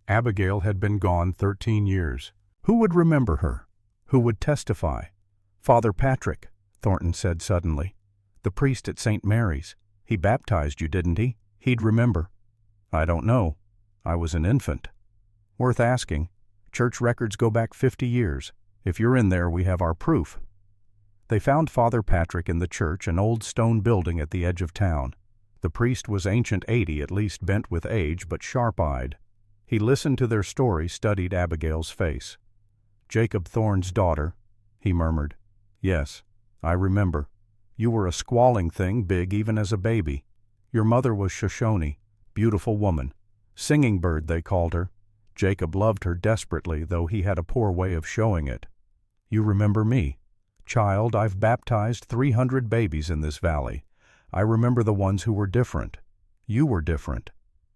Speaker 1: Abigail had been gone 13 years. Who would remember her? Who would testify? Father Patrick, Thornton said suddenly. The priest at St. Mary's. He baptized you, didn't he? He'd remember. I don't know. I was an infant. Worth asking. Church records go back 50 years. If you're in there, we have our proof. They found Father Patrick in the church, an old stone building at the edge of town. The priest was ancient 80, at least bent with age, but sharp-eyed. He listened to their story, studied Abigail's face. Jacob Thorne's daughter, he murmured. Yes, I remember. You were a squalling thing, big even as a baby. Your mother was Shoshone, beautiful woman. Singing Bird, they called her. Jacob loved her desperately, though he had a poor way of showing it. You remember me. Child, I've baptized 300 babies in this valley. I remember the ones who were different. You were different.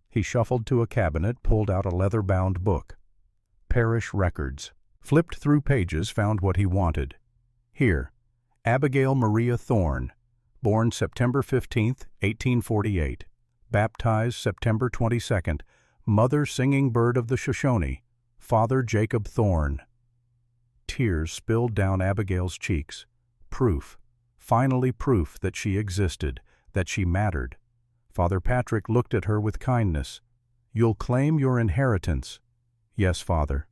Speaker 1: He shuffled to a cabinet, pulled out a leather-bound book. Parish records. Flipped through pages, found what he wanted. Here, Abigail Maria Thorne, born September 15, 1848. Baptized September 22nd. Mother Singing Bird of the Shoshone. Father Jacob Thorne. Tears spilled down Abigail's cheeks. Proof. Finally proof that she existed, that she mattered. Father Patrick looked at her with kindness. You'll claim your inheritance. Yes, Father.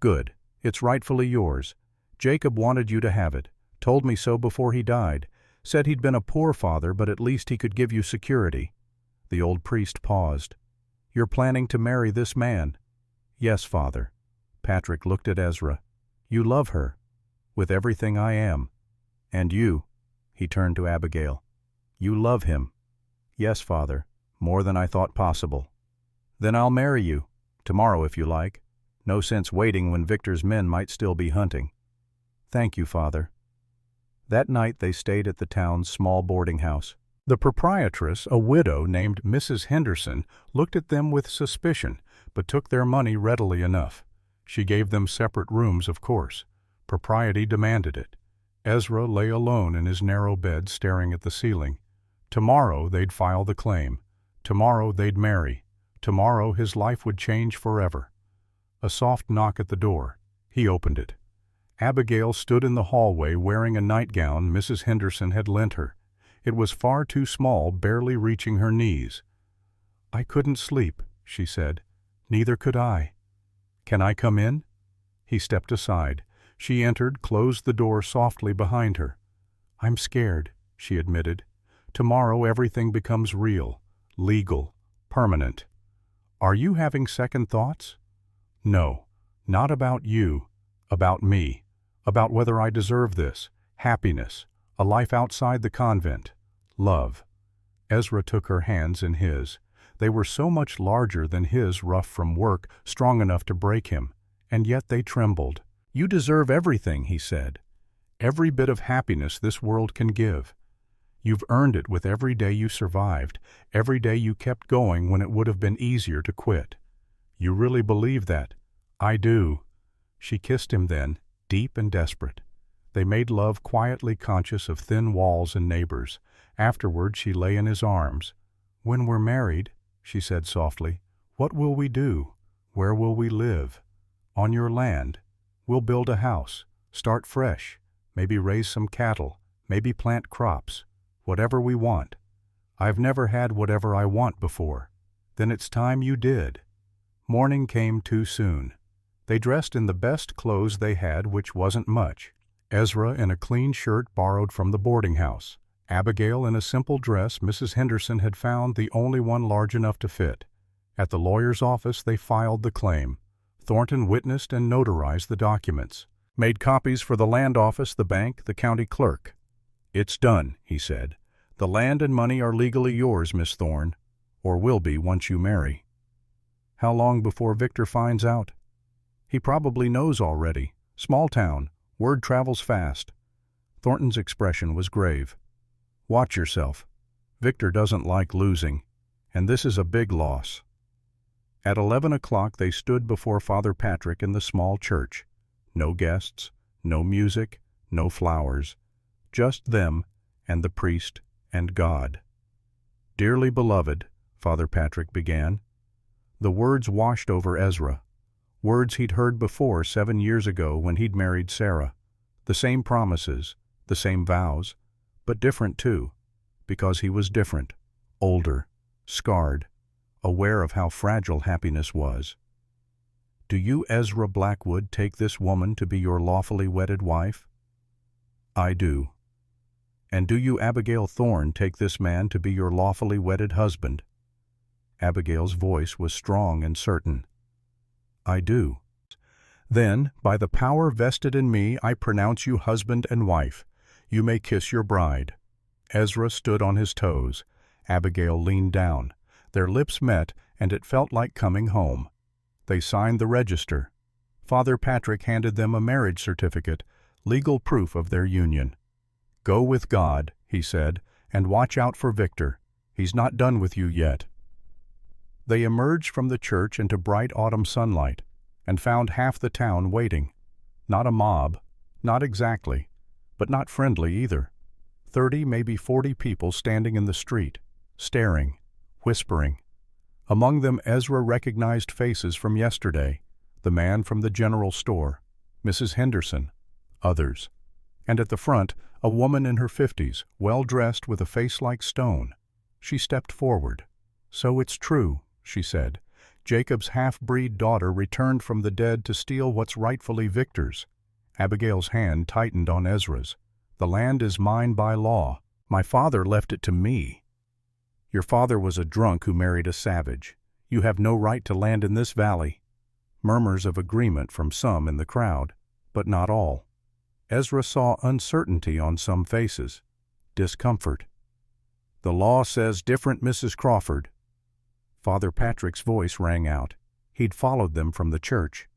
Speaker 1: Good. It's rightfully yours. Jacob wanted you to have it. Told me so before he died. Said he'd been a poor father, but at least he could give you security. The old priest paused. You're planning to marry this man? Yes, Father. Patrick looked at Ezra. You love her? with everything I am. And you," he turned to Abigail, "you love him." "Yes, Father, more than I thought possible." "Then I'll marry you, tomorrow if you like. No sense waiting when Victor's men might still be hunting." "Thank you, Father." That night they stayed at the town's small boarding house. The proprietress, a widow named Mrs. Henderson, looked at them with suspicion, but took their money readily enough. She gave them separate rooms, of course. Propriety demanded it. Ezra lay alone in his narrow bed staring at the ceiling. Tomorrow they'd file the claim. Tomorrow they'd marry. Tomorrow his life would change forever. A soft knock at the door. He opened it. Abigail stood in the hallway wearing a nightgown Mrs. Henderson had lent her. It was far too small, barely reaching her knees. "I couldn't sleep," she said. "Neither could I." "Can I come in?" He stepped aside. She entered, closed the door softly behind her. "I'm scared," she admitted. "Tomorrow everything becomes real, legal, permanent." "Are you having second thoughts?" "No, not about you, about me, about whether I deserve this, happiness, a life outside the convent, love." Ezra took her hands in his. They were so much larger than his, rough from work, strong enough to break him, and yet they trembled. "You deserve everything," he said. "Every bit of happiness this world can give. You've earned it with every day you survived, every day you kept going when it would have been easier to quit. You really believe that?" "I do." She kissed him then, deep and desperate. They made love quietly, conscious of thin walls and neighbors. Afterward she lay in his arms. "When we're married," she said softly, "what will we do? Where will we live?" "On your land. We'll build a house, start fresh, maybe raise some cattle, maybe plant crops, whatever we want. I've never had whatever I want before." "Then it's time you did." Morning came too soon. They dressed in the best clothes they had, which wasn't much. Ezra in a clean shirt borrowed from the boarding house. Abigail in a simple dress Mrs. Henderson had found, the only one large enough to fit. At the lawyer's office they filed the claim. Thornton witnessed and notarized the documents. Made copies for the land office, the bank, the county clerk. "It's done," he said. "The land and money are legally yours, Miss Thorne, or will be once you marry." "How long before Victor finds out?" "He probably knows already. Small town. Word travels fast." Thornton's expression was grave. "Watch yourself. Victor doesn't like losing, and this is a big loss." At 11 o'clock they stood before Father Patrick in the small church. No guests, no music, no flowers. Just them and the priest and God. "Dearly beloved," Father Patrick began. The words washed over Ezra. Words he'd heard before 7 years ago when he'd married Sarah. The same promises, the same vows, but different too, because he was different, older, scarred, aware of how fragile happiness was. "Do you, Ezra Blackwood, take this woman to be your lawfully wedded wife?" "I do." "And do you, Abigail Thorne, take this man to be your lawfully wedded husband?" Abigail's voice was strong and certain. "I do." "Then, by the power vested in me, I pronounce you husband and wife. You may kiss your bride." Ezra stood on his toes. Abigail leaned down. Their lips met, and it felt like coming home. They signed the register. Father Patrick handed them a marriage certificate, legal proof of their union. "Go with God," he said, "and watch out for Victor. He's not done with you yet." They emerged from the church into bright autumn sunlight and found half the town waiting. Not a mob, not exactly, but not friendly either. 30, maybe 40 people standing in the street, staring, whispering. Among them Ezra recognized faces from yesterday, the man from the general store, Mrs. Henderson, others. And at the front, a woman in her 50s, well-dressed with a face like stone. She stepped forward. "So it's true," she said. "Jacob's half-breed daughter returned from the dead to steal what's rightfully Victor's." Abigail's hand tightened on Ezra's. "The land is mine by law. My father left it to me." "Your father was a drunk who married a savage. You have no right to land in this valley." Murmurs of agreement from some in the crowd, but not all. Ezra saw uncertainty on some faces, discomfort. "The law says different, Mrs. Crawford." Father Patrick's voice rang out. He'd followed them from the church.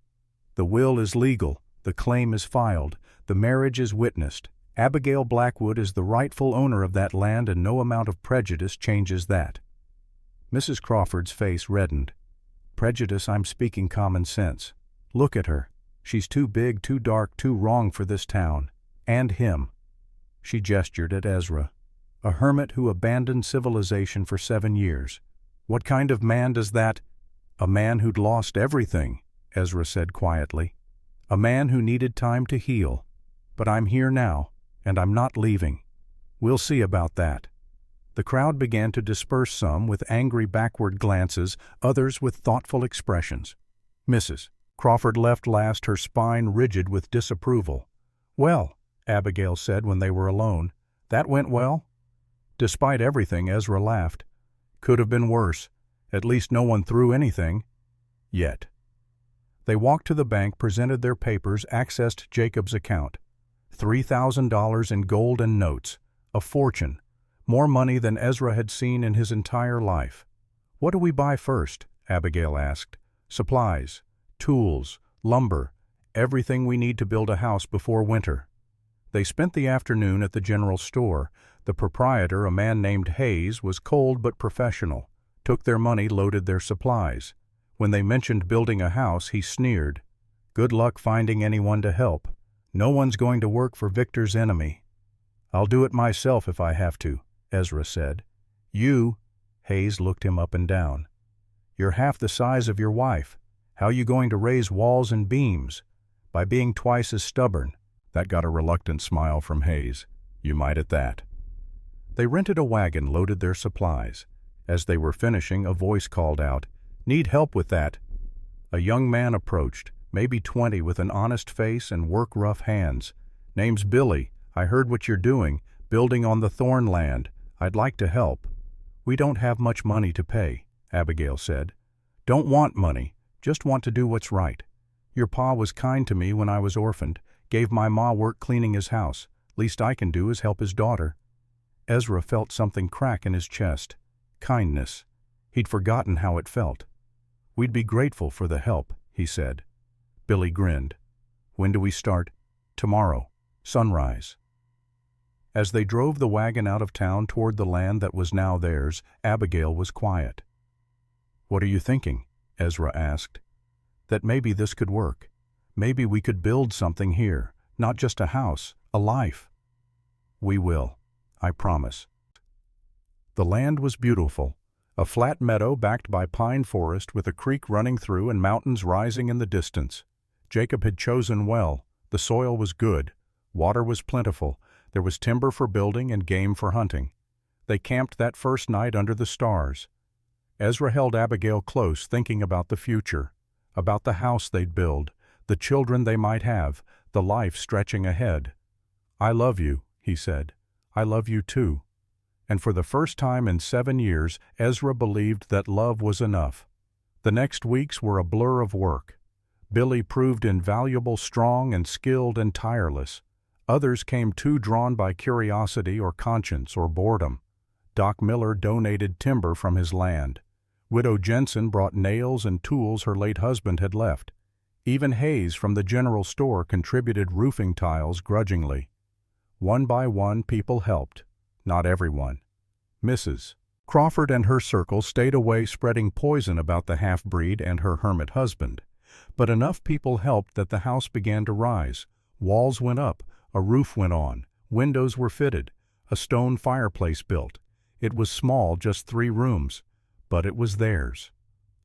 Speaker 1: "The will is legal, the claim is filed, the marriage is witnessed. Abigail Blackwood is the rightful owner of that land, and no amount of prejudice changes that." Mrs. Crawford's face reddened. "Prejudice? I'm speaking common sense. Look at her. She's too big, too dark, too wrong for this town. And him." She gestured at Ezra. "A hermit who abandoned civilization for 7 years. What kind of man does that—" "A man who'd lost everything," Ezra said quietly. "A man who needed time to heal. But I'm here now, and I'm not leaving. We'll see about that." The crowd began to disperse, some with angry backward glances, others with thoughtful expressions. Mrs. Crawford left last, her spine rigid with disapproval. "Well," Abigail said when they were alone, "that went well?" Despite everything, Ezra laughed. "Could have been worse. At least no one threw anything. Yet." They walked to the bank, presented their papers, accessed Jacob's account. $3,000 in gold and notes. A fortune. More money than Ezra had seen in his entire life. "What do we buy first?" Abigail asked. "Supplies, tools, lumber, everything we need to build a house before winter." They spent the afternoon at the general store. The proprietor, a man named Hayes, was cold but professional. Took their money, loaded their supplies. When they mentioned building a house, he sneered. "Good luck finding anyone to help. No one's going to work for Victor's enemy." "I'll do it myself if I have to," Ezra said. "You—" Hayes looked him up and down. "You're half the size of your wife. How you going to raise walls and beams? By being twice as stubborn." That got a reluctant smile from Hayes. "You might at that." They rented a wagon, loaded their supplies. As they were finishing, a voice called out, "Need help with that." A young man approached, maybe 20, with an honest face and work-rough hands. "Name's Billy. I heard what you're doing, building on the Thorn land. I'd like to help." "We don't have much money to pay," Abigail said. "Don't want money, just want to do what's right. Your pa was kind to me when I was orphaned, gave my ma work cleaning his house. Least I can do is help his daughter." Ezra felt something crack in his chest. Kindness. He'd forgotten how it felt. "We'd be grateful for the help," he said. Billy grinned. "When do we start?" "Tomorrow. Sunrise." As they drove the wagon out of town toward the land that was now theirs, Abigail was quiet. "What are you thinking?" Ezra asked. "That maybe this could work. Maybe we could build something here, not just a house, a life." "We will. I promise." The land was beautiful. A flat meadow backed by pine forest with a creek running through and mountains rising in the distance. Jacob had chosen well. The soil was good. Water was plentiful. There was timber for building and game for hunting. They camped that first night under the stars. Ezra held Abigail close, thinking about the future, about the house they'd build, the children they might have, the life stretching ahead. "I love you," he said. "I love you too." And for the first time in 7 years, Ezra believed that love was enough. The next weeks were a blur of work. Billy proved invaluable, strong and skilled and tireless. Others came too drawn by curiosity or conscience or boredom. Doc Miller donated timber from his land. Widow Jensen brought nails and tools her late husband had left. Even Hayes from the general store contributed roofing tiles grudgingly. One by one, people helped. Not everyone. Mrs. Crawford and her circle stayed away, spreading poison about the half-breed and her hermit husband. But enough people helped that the house began to rise. Walls went up, a roof went on, windows were fitted, a stone fireplace built. It was small, just 3 rooms, but it was theirs.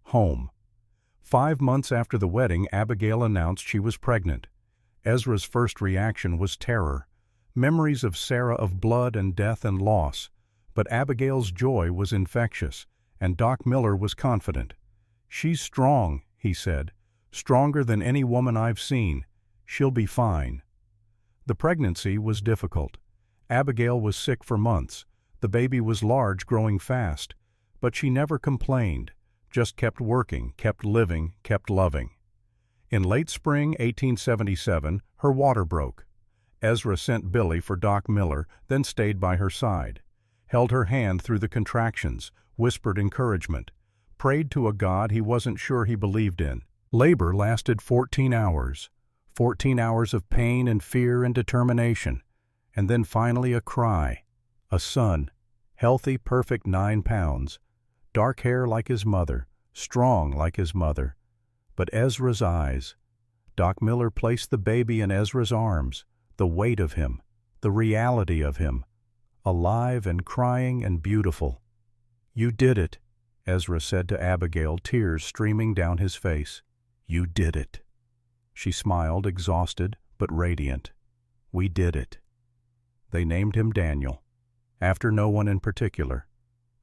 Speaker 1: Home. 5 months after the wedding, Abigail announced she was pregnant. Ezra's first reaction was terror. Memories of Sarah, of blood and death and loss. But Abigail's joy was infectious, and Doc Miller was confident. "She's strong," he said. "Stronger than any woman I've seen. She'll be fine." The pregnancy was difficult. Abigail was sick for months. The baby was large, growing fast. But she never complained, just kept working, kept living, kept loving. In late spring 1877, her water broke. Ezra sent Billy for Doc Miller, then stayed by her side, held her hand through the contractions, whispered encouragement, prayed to a God he wasn't sure he believed in. Labor lasted 14 hours. 14 hours of pain and fear and determination, and then finally a cry. A son, healthy, perfect 9 pounds, dark hair like his mother, strong like his mother. But Ezra's eyes. Doc Miller placed the baby in Ezra's arms, the weight of him, the reality of him, alive and crying and beautiful. "You did it," Ezra said to Abigail, tears streaming down his face. "You did it." She smiled, exhausted but radiant. "We did it." They named him Daniel, after no one in particular,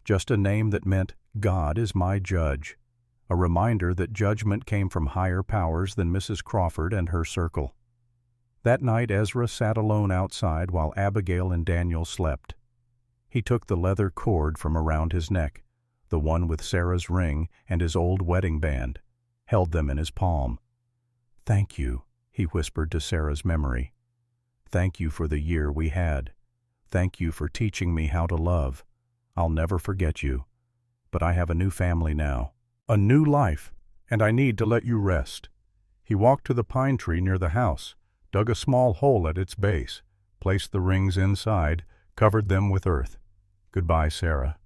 Speaker 1: just a name that meant, "God is my judge," a reminder that judgment came from higher powers than Mrs. Crawford and her circle. That night Ezra sat alone outside while Abigail and Daniel slept. He took the leather cord from around his neck, the one with Sarah's ring and his old wedding band, held them in his palm. "Thank you," he whispered to Sarah's memory. "Thank you for the year we had. Thank you for teaching me how to love. I'll never forget you. But I have a new family now, a new life, and I need to let you rest." He walked to the pine tree near the house, dug a small hole at its base, placed the rings inside, covered them with earth. "Goodbye, Sarah."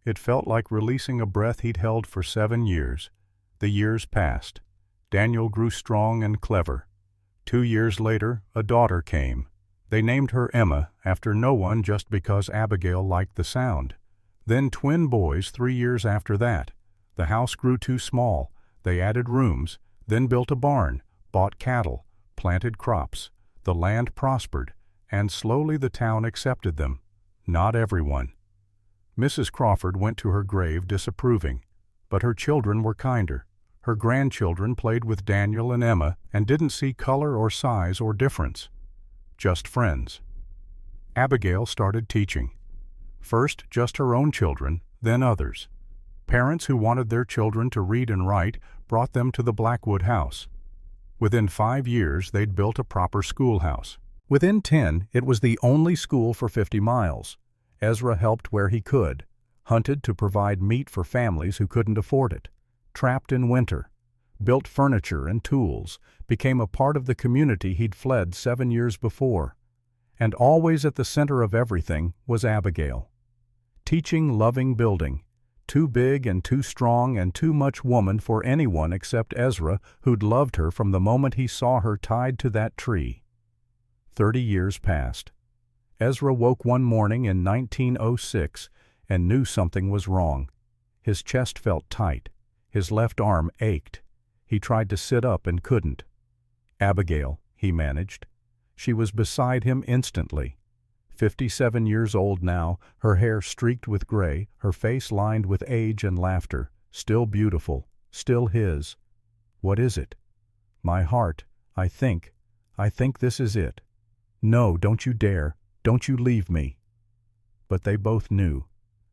Speaker 1: It felt like releasing a breath he'd held for 7 years. The years passed. Daniel grew strong and clever. 2 years later, a daughter came. They named her Emma, after no one, just because Abigail liked the sound. Then twin boys 3 years after that. The house grew too small. They added rooms, then built a barn, bought cattle, planted crops. The land prospered, and slowly the town accepted them. Not everyone. Mrs. Crawford went to her grave disapproving, but her children were kinder. Her grandchildren played with Daniel and Emma and didn't see color or size or difference. Just friends. Abigail started teaching. First just her own children, then others. Parents who wanted their children to read and write brought them to the Blackwood house. Within 5 years they'd built a proper schoolhouse. Within 10 it was the only school for 50 miles. Ezra helped where he could, hunted to provide meat for families who couldn't afford it, trapped in winter, built furniture and tools, became a part of the community he'd fled 7 years before. And always at the center of everything was Abigail. Teaching, loving, building. Too big and too strong and too much woman for anyone except Ezra, who'd loved her from the moment he saw her tied to that tree. 30 years passed. Ezra woke one morning in 1906 and knew something was wrong. His chest felt tight. His left arm ached. He tried to sit up and couldn't. Abigail, he managed. She was beside him instantly. 57 years old now, her hair streaked with gray, her face lined with age and laughter, still beautiful, still his. "What is it?" "My heart, I think this is it." "No, don't you dare. Don't you leave me." But they both knew.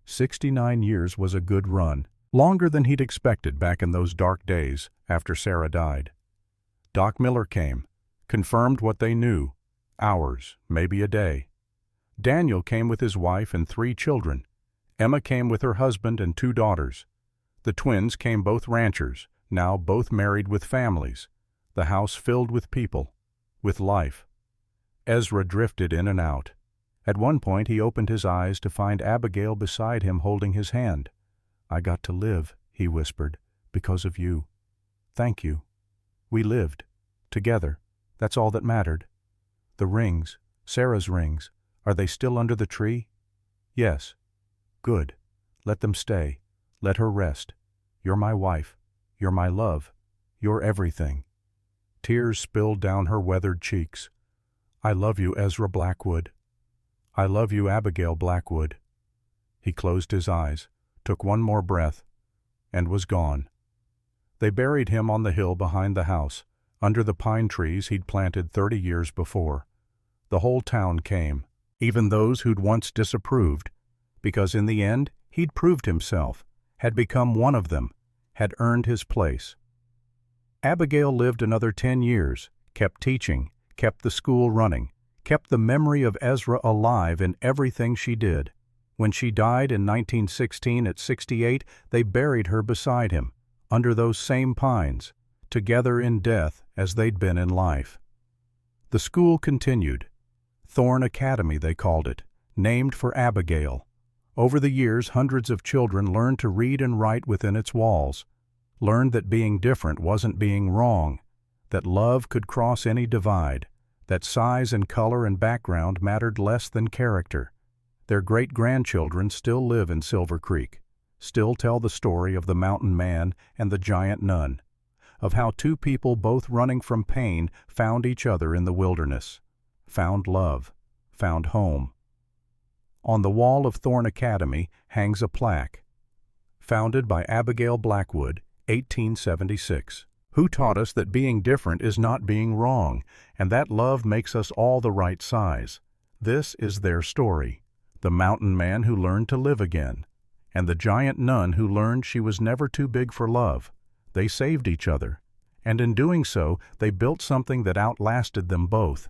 Speaker 1: 69 years was a good run, longer than he'd expected back in those dark days after Sarah died. Doc Miller came, confirmed what they knew. Hours, maybe a day. Daniel came with his wife and 3 children. Emma came with her husband and 2 daughters. The twins came both ranchers, now both married with families. The house filled with people, with life. Ezra drifted in and out. At one point he opened his eyes to find Abigail beside him holding his hand. "I got to live," he whispered, "because of you. Thank you. We lived. Together. That's all that mattered." "The rings, Sarah's rings, are they still under the tree?" "Yes." "Good. Let them stay. Let her rest. You're my wife. You're my love. You're everything." Tears spilled down her weathered cheeks. "I love you, Ezra Blackwood. I love you, Abigail Blackwood." He closed his eyes, took one more breath, and was gone. They buried him on the hill behind the house, under the pine trees he'd planted 30 years before. The whole town came, even those who'd once disapproved, because in the end he'd proved himself, had become one of them, had earned his place. Abigail lived another 10 years, kept teaching, kept the school running, kept the memory of Ezra alive in everything she did. When she died in 1916 at 68, they buried her beside him, under those same pines, together in death as they'd been in life. The school continued. Thorn Academy, they called it, named for Abigail. Over the years, hundreds of children learned to read and write within its walls, learned that being different wasn't being wrong, that love could cross any divide, that size and color and background mattered less than character. Their great-grandchildren still live in Silver Creek, still tell the story of the mountain man and the giant nun, of how two people both running from pain found each other in the wilderness, found love, found home. On the wall of Thorn Academy hangs a plaque, founded by Abigail Blackwood, 1876. Who taught us that being different is not being wrong, and that love makes us all the right size. This is their story. The mountain man who learned to live again, and the giant nun who learned she was never too big for love. They saved each other, and in doing so, they built something that outlasted them both.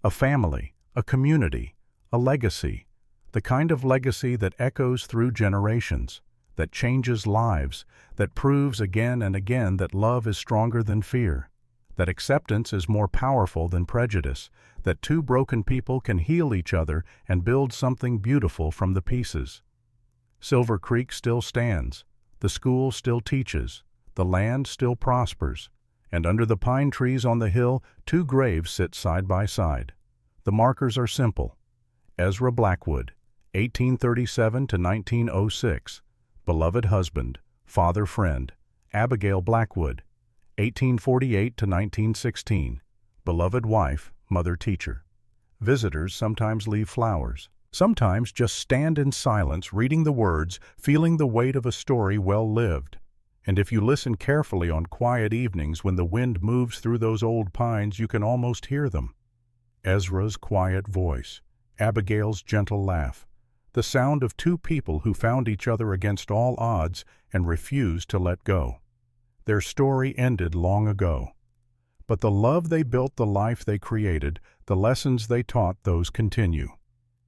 Speaker 1: A family, a community, a legacy, the kind of legacy that echoes through generations, that changes lives, that proves again and again that love is stronger than fear, that acceptance is more powerful than prejudice, that two broken people can heal each other and build something beautiful from the pieces. Silver Creek still stands, the school still teaches, the land still prospers, and under the pine trees on the hill, two graves sit side by side. The markers are simple. Ezra Blackwood, 1837 to 1906, beloved husband, father friend. Abigail Blackwood, 1848 to 1916, beloved wife, mother teacher. Visitors sometimes leave flowers, sometimes just stand in silence reading the words, feeling the weight of a story well lived. And if you listen carefully on quiet evenings when the wind moves through those old pines, you can almost hear them. Ezra's quiet voice, Abigail's gentle laugh, the sound of two people who found each other against all odds and refused to let go. Their story ended long ago. But the love they built, the life they created, the lessons they taught, those continue.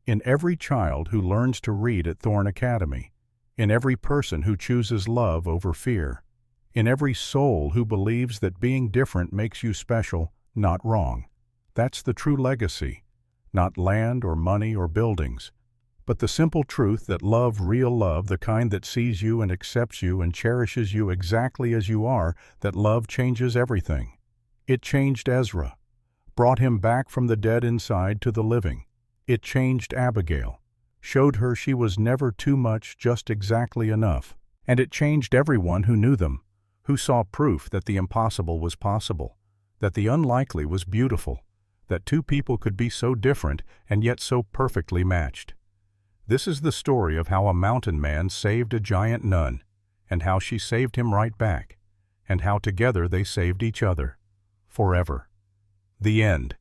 Speaker 1: In every child who learns to read at Thorn Academy, in every person who chooses love over fear, in every soul who believes that being different makes you special, not wrong. That's the true legacy, not land or money or buildings, but the simple truth that love, real love, the kind that sees you and accepts you and cherishes you exactly as you are, that love changes everything. It changed Ezra, brought him back from the dead inside to the living. It changed Abigail, showed her she was never too much, just exactly enough. And it changed everyone who knew them, who saw proof that the impossible was possible, that the unlikely was beautiful, that two people could be so different and yet so perfectly matched. This is the story of how a mountain man saved a giant nun, and how she saved him right back, and how together they saved each other. Forever. The end.